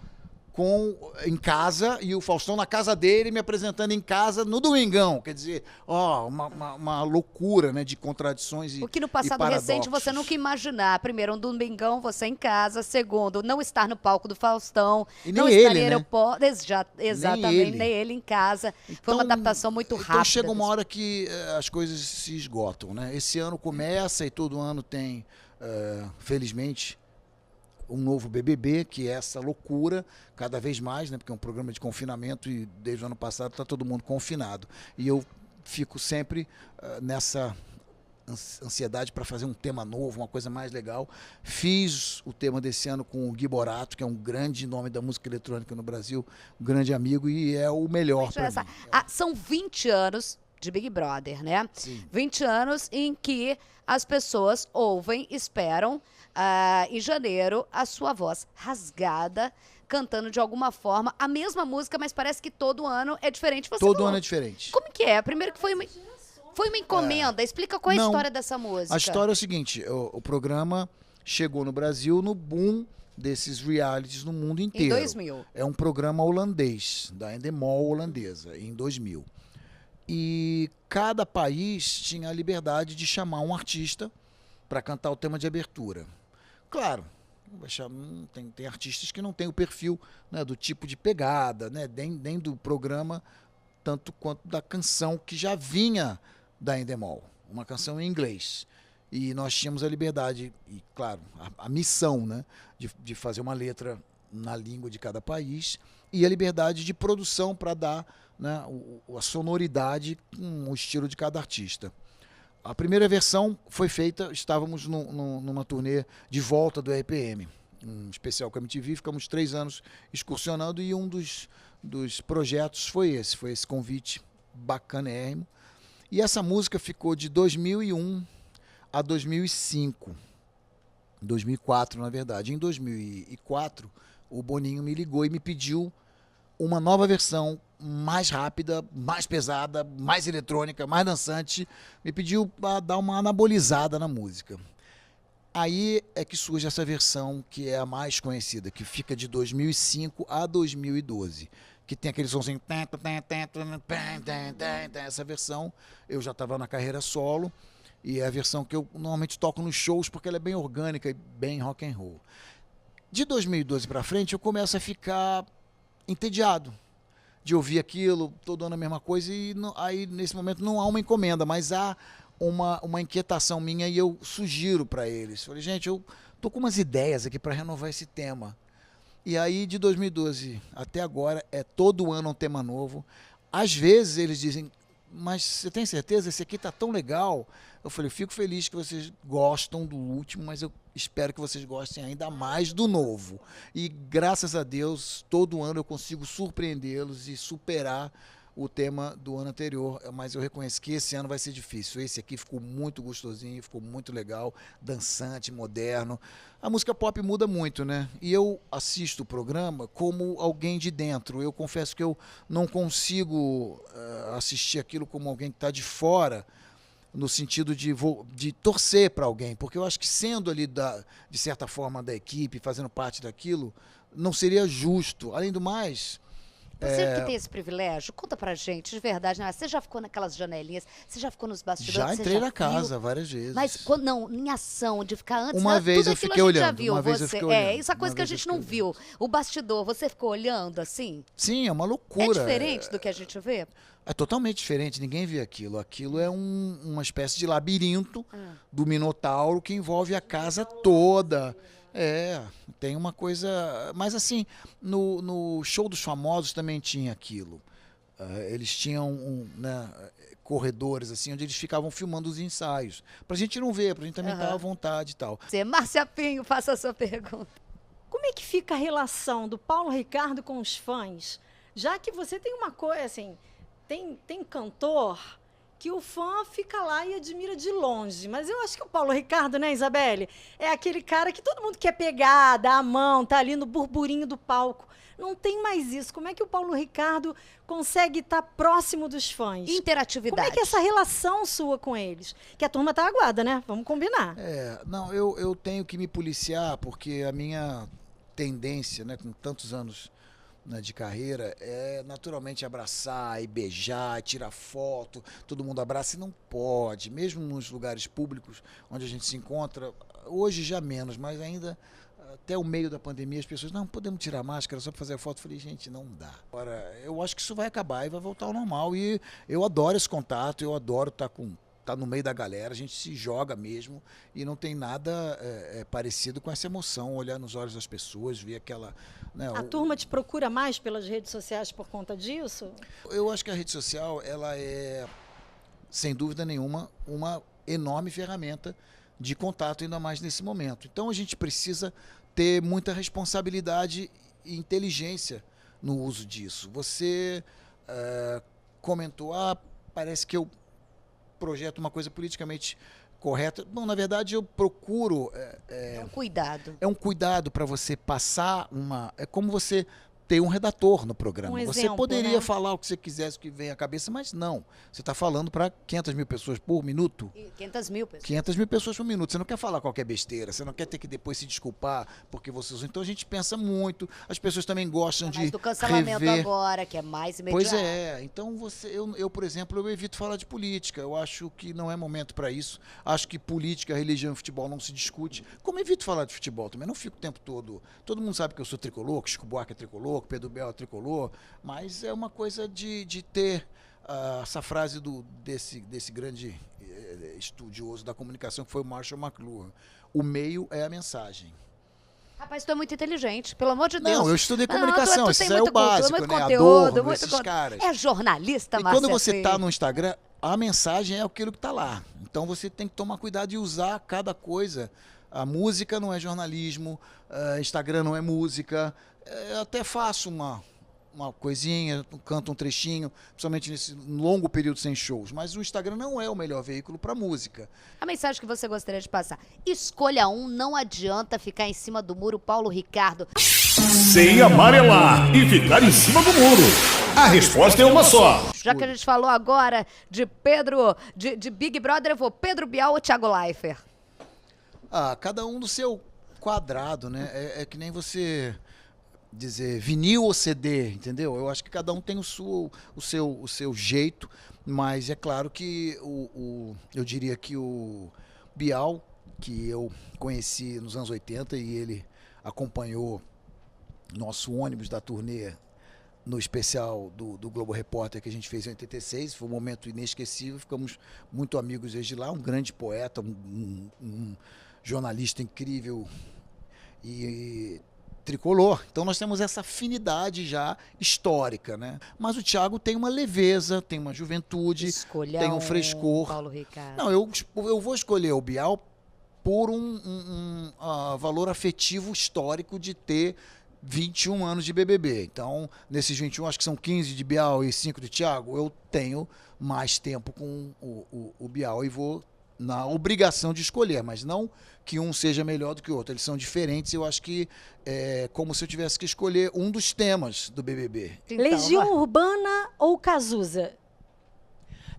em casa, e o Faustão na casa dele, me apresentando em casa no Domingão. Quer dizer, uma loucura, né, de contradições e O que no passado recente você nunca imaginar. Primeiro, um Domingão, você em casa. Segundo, não estar no palco do Faustão. E não nem estar ele, em né? aeroporto. Exatamente, nem ele em casa. Foi uma adaptação muito rápida. Então chega uma hora que as coisas se esgotam, né? Esse ano começa e todo ano tem, felizmente, um novo BBB, que é essa loucura, cada vez mais, né? Porque é um programa de confinamento e desde o ano passado está todo mundo confinado. E eu fico sempre nessa ansiedade para fazer um tema novo, uma coisa mais legal. Fiz o tema desse ano com o Gui Borato, que é um grande nome da música eletrônica no Brasil, um grande amigo, e é o melhor para mim. São 20 anos de Big Brother, né? Sim. 20 anos em que as pessoas ouvem, esperam, em janeiro, a sua voz rasgada, cantando de alguma forma a mesma música, mas parece que todo ano é diferente. Todo ano é diferente. Como que é? Primeiro que foi uma encomenda. Explica qual é a história dessa música. A história é o seguinte, o programa chegou no Brasil no boom desses realities no mundo inteiro. Em 2000. É um programa holandês, da Endemol holandesa, em 2000. E cada país tinha a liberdade de chamar um artista para cantar o tema de abertura. Claro, tem artistas que não têm o perfil, né, do tipo de pegada, né, nem do programa, tanto quanto da canção que já vinha da Endemol, uma canção em inglês. E nós tínhamos a liberdade, e claro, a missão, né, de fazer uma letra na língua de cada país e a liberdade de produção para dar, né, a sonoridade com o estilo de cada artista. A primeira versão foi feita, estávamos numa turnê de volta do RPM, um especial com a MTV, ficamos 3 anos excursionando e um dos projetos foi esse convite bacanérrimo. E essa música ficou de 2001 a 2005, 2004 na verdade. Em 2004 o Boninho me ligou e me pediu uma nova versão mais rápida, mais pesada, mais eletrônica, mais dançante, me pediu para dar uma anabolizada na música. Aí é que surge essa versão que é a mais conhecida, que fica de 2005 a 2012, que tem aquele somzinho. Essa versão eu já estava na carreira solo e é a versão que eu normalmente toco nos shows porque ela é bem orgânica e bem rock and roll. De 2012 para frente eu começo a ficar entediado de ouvir aquilo, todo ano a mesma coisa e aí nesse momento não há uma encomenda, mas há uma inquietação minha e eu sugiro para eles. Falei, gente, eu tô com umas ideias aqui para renovar esse tema. E aí, de 2012 até agora, é todo ano um tema novo. Às vezes eles dizem, mas você tem certeza? Esse aqui tá tão legal. Eu falei, fico feliz que vocês gostam do último, mas eu espero que vocês gostem ainda mais do novo. E graças a Deus, todo ano eu consigo surpreendê-los e superar o tema do ano anterior, mas eu reconheço que esse ano vai ser difícil. Esse aqui ficou muito gostosinho, ficou muito legal, dançante, moderno. A música pop muda muito, né? E eu assisto o programa como alguém de dentro. Eu confesso que eu não consigo assistir aquilo como alguém que está de fora, no sentido de torcer para alguém, porque eu acho que sendo ali, de certa forma, da equipe, fazendo parte daquilo, não seria justo. Além do mais... Você que tem esse privilégio, conta pra gente, de verdade, né? Você já ficou naquelas janelinhas, você já ficou nos bastidores? Já entrei na viu? casa várias vezes. Mas, não, em ação, de ficar antes... Uma vez tudo eu aquilo fiquei a gente já olhando, viu, uma vez eu você. fiquei olhando. Isso é coisa Uma que a vez eu gente não fiquei viu. O bastidor, você ficou olhando assim? Sim, é uma loucura. É diferente do que a gente vê? É totalmente diferente, ninguém vê aquilo. Aquilo é uma espécie de labirinto do Minotauro que envolve a casa toda. Tem uma coisa... Mas assim, no Show dos Famosos também tinha aquilo. Eles tinham corredores assim, onde eles ficavam filmando os ensaios. Pra gente não ver, pra gente também estar à vontade e tal. Márcia Pinho, faça a sua pergunta. Como é que fica a relação do Paulo Ricardo com os fãs? Já que você tem uma coisa, assim, tem cantor que o fã fica lá e admira de longe. Mas eu acho que o Paulo Ricardo, né, Isabelle? É aquele cara que todo mundo quer pegar, dar a mão, tá ali no burburinho do palco. Não tem mais isso. Como é que o Paulo Ricardo consegue estar próximo dos fãs? Interatividade. Como é que é essa relação sua com eles? Que a turma tá aguada, né? Vamos combinar. Não, eu tenho que me policiar, porque a minha tendência, né, com tantos anos de carreira, é naturalmente abraçar e beijar, tirar foto, todo mundo abraça e não pode, mesmo nos lugares públicos onde a gente se encontra, hoje já menos, mas ainda até o meio da pandemia as pessoas, não podemos tirar máscara só para fazer a foto. Eu falei, gente, não dá. Agora, eu acho que isso vai acabar e vai voltar ao normal e eu adoro esse contato, eu adoro estar no meio da galera, a gente se joga mesmo e não tem nada parecido com essa emoção, olhar nos olhos das pessoas, ver aquela... Né, a turma te procura mais pelas redes sociais por conta disso? Eu acho que a rede social, ela é, sem dúvida nenhuma, uma enorme ferramenta de contato, ainda mais nesse momento. Então a gente precisa ter muita responsabilidade e inteligência no uso disso. Você comentou, parece que eu projeto uma coisa politicamente correta. Bom, na verdade, eu procuro... É um cuidado. É um cuidado para você passar É como você ter um redator no programa. Um você exemplo, poderia né? falar o que você quisesse, o que vem à cabeça, mas não. Você está falando para 500 mil pessoas por minuto. 500 mil pessoas. 500 mil pessoas por minuto. Você não quer falar qualquer besteira, você não quer ter que depois se desculpar porque você usou. Então a gente pensa muito. As pessoas também gostam de do cancelamento rever. Agora, que é mais imediato. Pois é. Então eu, por exemplo, eu evito falar de política. Eu acho que não é momento para isso. Acho que política, religião e futebol não se discute. Como evito falar de futebol também. Não fico o tempo todo. Todo mundo sabe que eu sou tricolor, que Chico Buarque é tricolor, que Pedro Bial é tricolor. Mas é uma coisa de ter essa frase desse grande estudioso da comunicação, que foi o Marshall McLuhan. O meio é a mensagem. Rapaz, tu é muito inteligente, pelo amor de Deus. Não, eu estudei comunicação, isso é o básico, muito né? conteúdo, Adorno, muito esses caras. É jornalista, E Márcia quando você Pinho. está no Instagram, a mensagem é aquilo que está lá. Então você tem que tomar cuidado e usar cada coisa. A música não é jornalismo, Instagram não é música. Eu até faço uma coisinha, canto um trechinho, principalmente nesse longo período sem shows. Mas o Instagram não é o melhor veículo para música. A mensagem que você gostaria de passar. Escolha um, não adianta ficar em cima do muro, Paulo Ricardo. Sem amarelar e ficar em cima do muro. A resposta é uma só. Já que a gente falou agora de Pedro, de Big Brother, eu vou Pedro Bial ou Thiago Leifert? Cada um do seu quadrado, né? É que nem você dizer vinil ou CD, entendeu? Eu acho que cada um tem o seu jeito, mas é claro que eu diria que o Bial, que eu conheci nos anos 80 e ele acompanhou nosso ônibus da turnê no especial do Globo Repórter que a gente fez em 86, foi um momento inesquecível, ficamos muito amigos desde lá, um grande poeta, um jornalista incrível e tricolor. Então nós temos essa afinidade já histórica, né? Mas o Thiago tem uma leveza, tem uma juventude, tem um frescor. Paulo Ricardo. Não, eu vou escolher o Bial por um valor afetivo histórico de ter 21 anos de BBB. Então, nesses 21, acho que são 15 de Bial e 5 de Thiago, eu tenho mais tempo com o Bial e vou na obrigação de escolher, mas não que um seja melhor do que o outro. Eles são diferentes, eu acho que é como se eu tivesse que escolher um dos temas do BBB. Então, Legião Urbana ou Cazuza?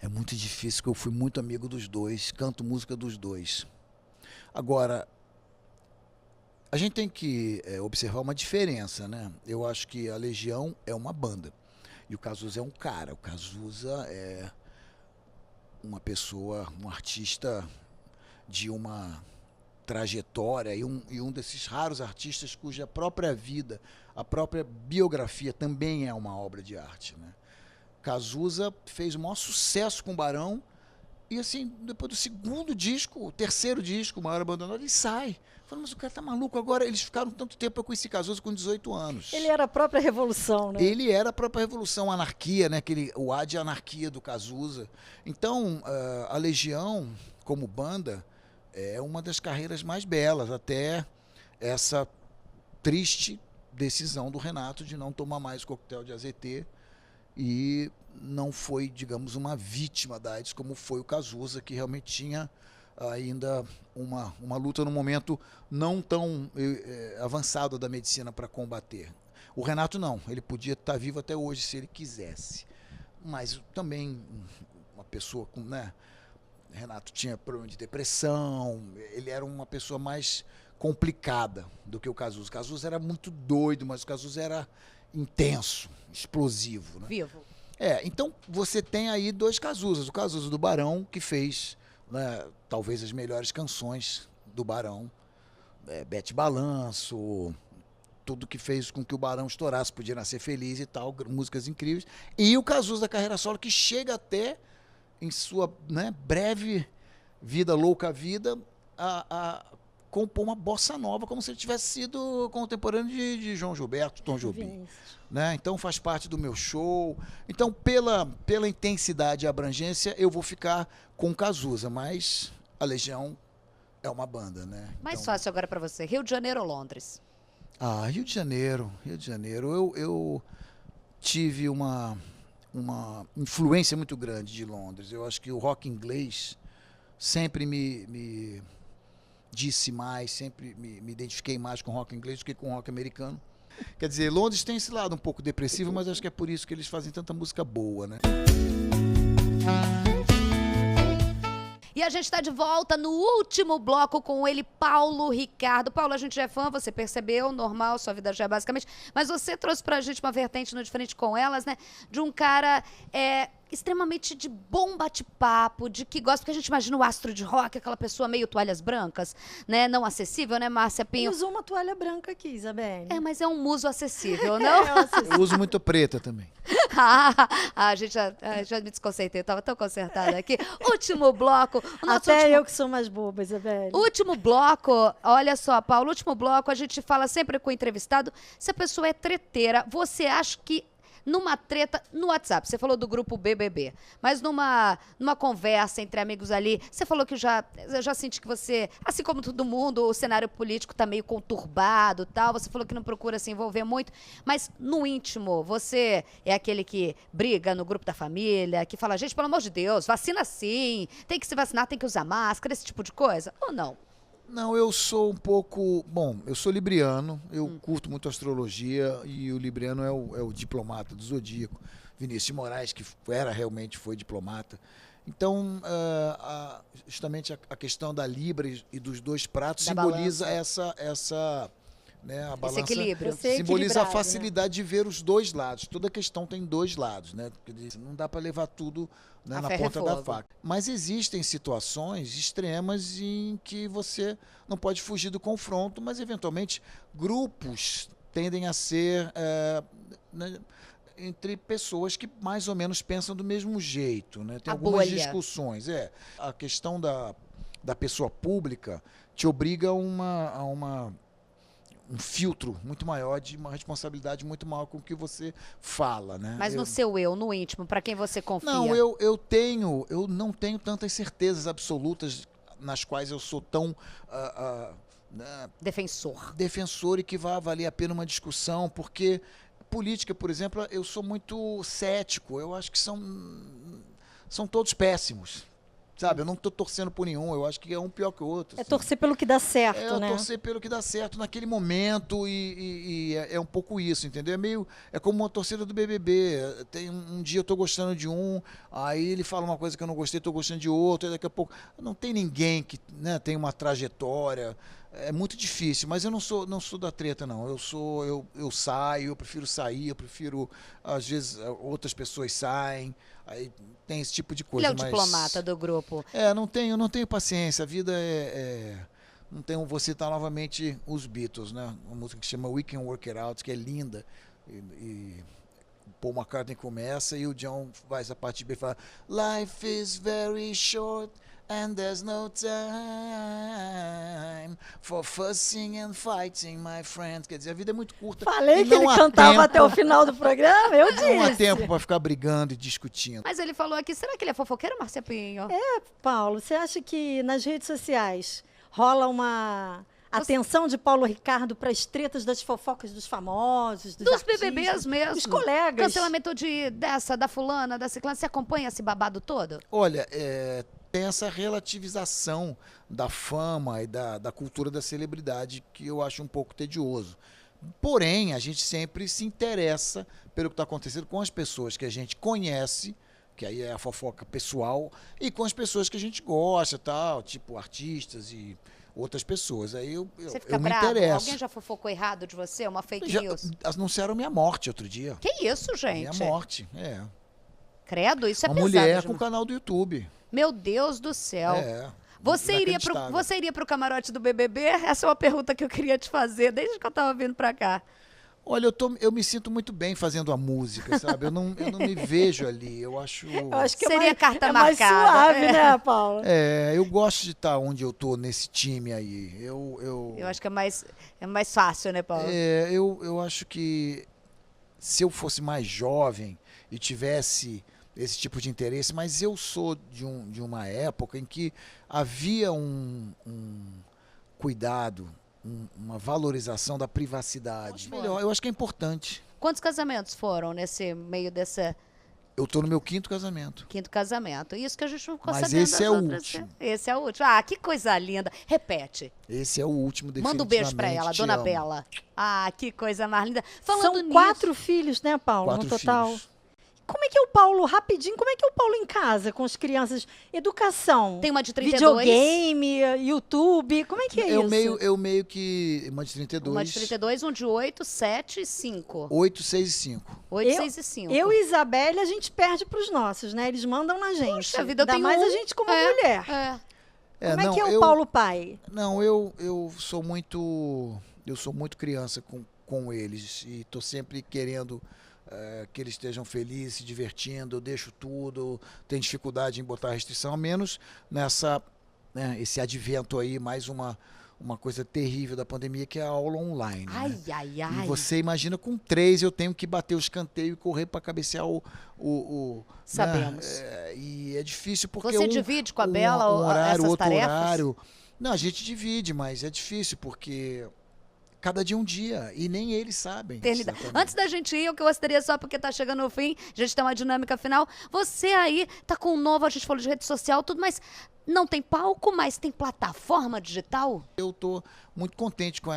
É muito difícil, porque eu fui muito amigo dos dois, canto música dos dois. Agora, a gente tem que observar uma diferença, né? Eu acho que a Legião é uma banda e o Cazuza é um cara. O Cazuza é uma pessoa, um artista de uma trajetória e um desses raros artistas cuja própria vida, a própria biografia também é uma obra de arte, né? Cazuza fez o maior sucesso com o Barão e assim, depois do segundo disco, o terceiro disco, Maior Abandonado, ele sai. Falei, mas o cara tá maluco agora, eles ficaram tanto tempo, eu conheci Cazuza com 18 anos. Ele era a própria revolução, né? Ele era a própria revolução, a anarquia, né? O A de anarquia do Cazuza. Então, a Legião, como banda, é uma das carreiras mais belas, até essa triste decisão do Renato de não tomar mais coquetel de AZT e não foi, digamos, uma vítima da AIDS, como foi o Cazuza, que realmente tinha ainda uma luta no momento não tão avançado da medicina para combater. O Renato não, ele podia estar vivo até hoje se ele quisesse. Mas também uma pessoa com, né? Renato tinha problema de depressão, ele era uma pessoa mais complicada do que o Cazuza. O Cazuza era muito doido, mas o Cazuza era intenso, explosivo, né? Vivo. Então você tem aí dois Cazuzas. O Cazuza do Barão, que fez, né, talvez as melhores canções do Barão, Bete Balanço, tudo que fez com que o Barão estourasse, Podia Nascer Feliz e tal, músicas incríveis. E o Cazuza da carreira solo, que chega até, em sua, né, breve vida, louca vida, a compor uma bossa nova, como se ele tivesse sido contemporâneo de João Gilberto, Tom Jobim. Né? Então faz parte do meu show. Então, pela intensidade e abrangência, eu vou ficar com Cazuza, mas a Legião é uma banda, né? Mais então, fácil agora para você, Rio de Janeiro ou Londres? Rio de Janeiro. Eu tive uma influência muito grande de Londres. Eu acho que o rock inglês sempre me disse mais, sempre me identifiquei mais com rock inglês do que com rock americano. Quer dizer, Londres tem esse lado um pouco depressivo, mas acho que é por isso que eles fazem tanta música boa, né? E a gente está de volta no último bloco com ele, Paulo Ricardo. Paulo, a gente já é fã, você percebeu, normal, sua vida já é basicamente. Mas você trouxe pra gente uma vertente no Diferente com Elas, né? De um cara extremamente de bom bate-papo, de que gosta, porque a gente imagina o astro de rock, aquela pessoa meio toalhas brancas, né? Não acessível, né, Márcia Pinho? Eu uso uma toalha branca aqui, Isabelle. Mas é um muso acessível, não? Eu uso muito preta também. A gente já me desconcertei, eu tava tão concertada aqui. Último bloco. Até eu que sou mais boba, Isabelle. Último bloco, olha só, Paulo, último bloco, a gente fala sempre com o entrevistado se a pessoa é treteira. Você acha que numa treta no WhatsApp, você falou do grupo BBB, mas numa conversa entre amigos ali, você falou que eu já senti que você, assim como todo mundo, o cenário político tá meio conturbado e tal, você falou que não procura se envolver muito, mas no íntimo, você é aquele que briga no grupo da família, que fala, gente, pelo amor de Deus, vacina sim, tem que se vacinar, tem que usar máscara, esse tipo de coisa, ou não? Não, eu sou um pouco... Bom, eu sou libriano, eu curto muito astrologia e o libriano é o diplomata do zodíaco. Vinícius de Moraes, que realmente foi diplomata. Então, justamente a questão da libra e dos dois pratos Da simboliza balança. essa né, a balança equilíbrio. Ser simboliza a equilibrado, né? facilidade de ver os dois lados. Toda questão tem dois lados, né? Quer dizer, não dá para levar tudo, né, A na ferro e ponta da fogo. faca. Mas existem situações extremas em que você não pode fugir do confronto, mas eventualmente grupos tendem a ser né, entre pessoas que mais ou menos pensam do mesmo jeito, né? Tem A algumas bolha. discussões. A questão da pessoa pública te obriga a um filtro muito maior, de uma responsabilidade muito maior com o que você fala, né? Mas no seu eu, no íntimo, pra quem você confia? Não, eu não tenho tantas certezas absolutas nas quais eu sou tão né, Defensor. defensor e que vai valer a pena uma discussão, porque política, por exemplo, eu sou muito cético. Eu acho que são todos péssimos. Sabe, eu não estou torcendo por nenhum, eu acho que é um pior que o outro. É assim. torcer pelo que dá certo, É né? torcer pelo que dá certo naquele momento e é um pouco isso, entendeu? É como uma torcida do BBB. Tem um dia eu tô gostando de um, aí ele fala uma coisa que eu não gostei, tô gostando de outro, e daqui a pouco não tem ninguém que, né, tem uma trajetória. É muito difícil, mas eu não sou da treta, não. Eu saio, eu prefiro sair, eu prefiro, às vezes, outras pessoas saem, aí tem esse tipo de coisa. Ele é o mas diplomata do grupo. não tenho paciência. A vida não tenho. Vou citar novamente os Beatles, né? Uma música que se chama We Can Work It Out, que é linda. E o Paul McCartney começa e o John faz a parte B e fala: Life is very short and there's no time for fussing and fighting, my friends. Quer dizer, a vida é muito curta. Falei e que ele não há cantava tempo- até o final do programa, eu disse. Não há tempo para ficar brigando e discutindo. Mas ele falou aqui, será que ele é fofoqueiro, Márcia Pinho? Paulo, você acha que nas redes sociais rola uma atenção de Paulo Ricardo para as tretas das fofocas dos famosos, dos artistas, BBBs mesmo. dos colegas? Cancelamento da fulana, da ciclana. Você acompanha esse babado todo? Olha, tem essa relativização da fama e da cultura da celebridade que eu acho um pouco tedioso. Porém, a gente sempre se interessa pelo que está acontecendo com as pessoas que a gente conhece, que aí é a fofoca pessoal, e com as pessoas que a gente gosta, tal, tipo artistas e outras pessoas. Aí eu Você fica me bravo? interesso. Alguém já fofocou errado de você? Uma fake Já news? anunciaram minha morte outro dia. Que isso, gente? Minha morte, Credo, isso é Uma pesado. mulher com demais. canal do YouTube. Meu Deus do céu. Você Inacreditável. iria pro camarote do BBB? Essa é uma pergunta que eu queria te fazer desde que eu tava vindo pra cá. Olha, eu me sinto muito bem fazendo a música, sabe? Eu não me vejo ali. Eu acho. Eu acho que Seria é mais, carta é mais marcada, suave, é. né, Paulo? Eu gosto de estar onde eu tô nesse time aí. Eu acho que é mais fácil, né, Paulo? Eu acho que se eu fosse mais jovem e tivesse esse tipo de interesse, mas eu sou de uma época em que havia um cuidado, uma valorização da privacidade. Melhor, eu acho que é importante. Quantos casamentos foram nesse meio desse Eu tô no meu 5º casamento. 5º casamento? Isso que a gente não ficou Mas sabendo esse das é o outras, último. né? Esse é o último. Ah, que coisa linda. Repete. Esse é o último, definitivamente. Manda um beijo pra ela, te Dona amo. Bela. Ah, que coisa mais linda. Falando São nisso, 4 filhos, né, Paulo, 4 no total? filhos. Como é que é o Paulo, rapidinho, como é que é o Paulo em casa com as crianças? Educação, tem uma de 32. videogame, YouTube, como é que é isso? Eu meio que... Uma de 32. Uma de 32, um de 8, 7 e 5. 8, 6 e 5. 8, Eu- 6 e 5. Eu e Isabelle, a gente perde pros nossos, né? Eles mandam na gente. Puxa vida, eu Ainda tenho mais um. a gente como É. mulher. Como é que é o Paulo pai? Não, eu sou muito criança com eles e tô sempre querendo que eles estejam felizes, se divertindo. Eu deixo tudo, tenho dificuldade em botar restrição, a menos nessa, né, esse advento aí, mais uma coisa terrível da pandemia, que é a aula online. Ai, né? ai, ai. E você imagina, com 3 eu tenho que bater o escanteio e correr para cabecear Sabemos. né? E é difícil porque Você divide com a Bela um horário, essas outro tarefas? horário. Não, a gente divide, mas é difícil porque cada dia é um dia e nem eles sabem. Eternidade. exatamente. Antes da gente ir, o que eu gostaria só porque tá chegando no fim, a gente tem uma dinâmica final. Você aí tá com um novo, a gente falou de rede social, tudo, mas não tem palco, mas tem plataforma digital? Eu tô muito contente com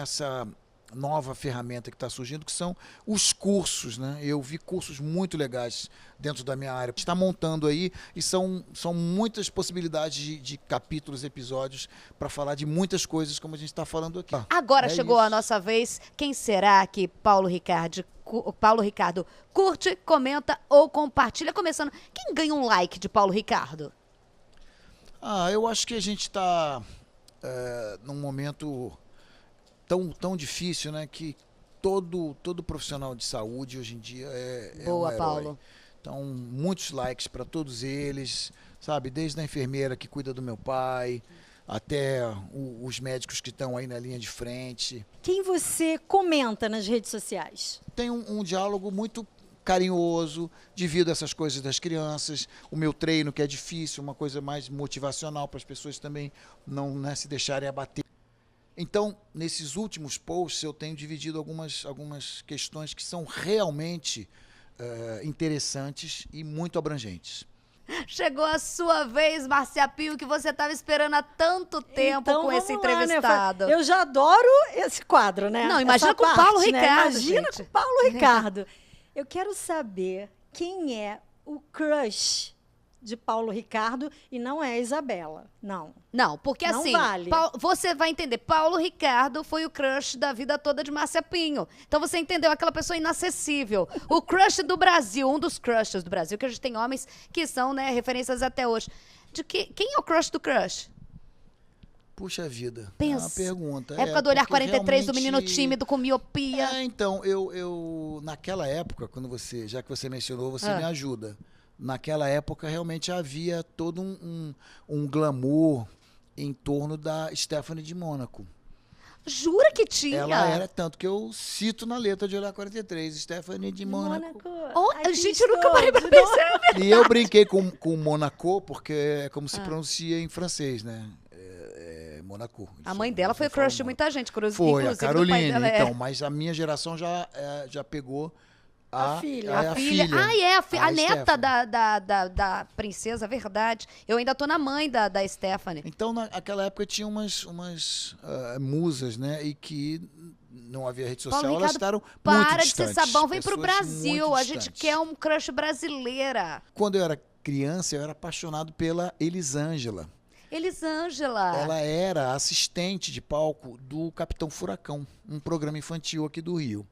nova ferramenta que está surgindo, que são os cursos, né? Eu vi cursos muito legais dentro da minha área. Está montando aí e são muitas possibilidades de capítulos, episódios, para falar de muitas coisas, como a gente está falando aqui. Agora chegou isso. a nossa vez. Quem será que Paulo Ricardo curte, comenta ou compartilha? Começando, quem ganha um like de Paulo Ricardo? Eu acho que a gente está num momento tão difícil, né? Que todo profissional de saúde hoje em dia é Boa, um herói. Paulo. Então, muitos likes para todos eles, sabe? Desde a enfermeira que cuida do meu pai, até os médicos que estão aí na linha de frente. Quem você comenta nas redes sociais? Tem um diálogo muito carinhoso, devido a essas coisas das crianças, o meu treino que é difícil, uma coisa mais motivacional para as pessoas também não, né, se deixarem abater. Então, nesses últimos posts, eu tenho dividido algumas questões que são realmente interessantes e muito abrangentes. Chegou a sua vez, Márcia Pio, que você estava esperando há tanto tempo Então, com esse vamos lá, né? entrevistado. Eu já adoro esse quadro, né? Não, imagina Essa com o Paulo parte, né? Ricardo, Imagina gente. com o Paulo Ricardo. Eu quero saber quem é o crush de Paulo Ricardo e não é a Isabela. Não. Não, porque Não assim, vale. você vai entender, Paulo Ricardo foi o crush da vida toda de Márcia Pinho. Então você entendeu, aquela pessoa inacessível. O crush do Brasil, um dos crushes do Brasil, que a gente tem homens que são, né, referências até hoje. Quem é o crush do crush? Puxa vida, Pensa. é uma pergunta. Época do olhar porque 43, do menino realmente- tímido com miopia. Então, eu naquela época, já que você mencionou, você me ajuda. Naquela época, realmente havia todo um glamour em torno da Stephanie de Mônaco. Jura que tinha? Ela era, tanto que eu cito na letra de Olhar 43, Stephanie de Mônaco. Oh, Ai, gente, eu nunca Cristo, parei pra de pensar. E eu brinquei com Monaco, porque é como se pronuncia em francês, né? Monaco. A mãe dela foi crush de muita gente, Foi, a inclusive do pai Caroline, dela. então, mas a minha geração já pegou A filha. A filha. Ah, é, a neta Stephanie. da princesa, verdade. Eu ainda tô na mãe da Stephanie. Então, naquela época tinha umas musas, né? E que não havia rede social, Paulo elas Ricardo, estavam muito para de ser distantes. sabão, vem pro Pessoas Brasil. muito A gente distantes. quer um crush brasileira. Quando eu era criança, eu era apaixonado pela Elisângela. Elisângela. Ela era assistente de palco do Capitão Furacão, um programa infantil aqui do Rio.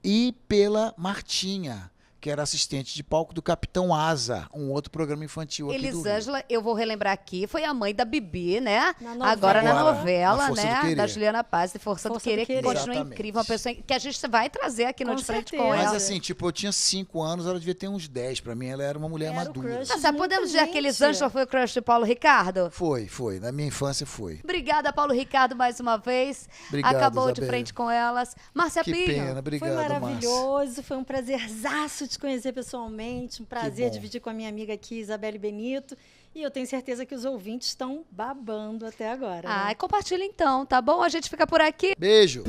E pela Martinha, que era assistente de palco do Capitão Asa, um outro programa infantil aqui do Rio. Elisângela, eu vou relembrar aqui, foi a mãe da Bibi, né? Na novela. Agora na Agora, novela, na Força do né? Querer. Da Juliana Paz, de Força do Força do Querer, que Querer. continua Exatamente. incrível. Uma pessoa que a gente vai trazer aqui no Com De Frente com certeza. ela. Mas assim, tipo, eu tinha 5 anos, ela devia ter uns 10. Pra mim, ela era uma mulher Era o madura. crush. Tá certo, Muita podemos dizer que gente. Elisângela foi o crush de Paulo Ricardo? Foi. Na minha infância foi. Obrigada, Paulo Ricardo, mais uma vez. Obrigado, Acabou de Isabel. frente com elas. Márcia Que Pinho. pena, Foi obrigado, Márcia. maravilhoso, foi um prazerzaço te conhecer pessoalmente, um prazer bom. dividir com a minha amiga aqui, Isabelle Benito, e eu tenho certeza que os ouvintes estão babando até agora. né? Compartilha então, tá bom? A gente fica por aqui. Beijo.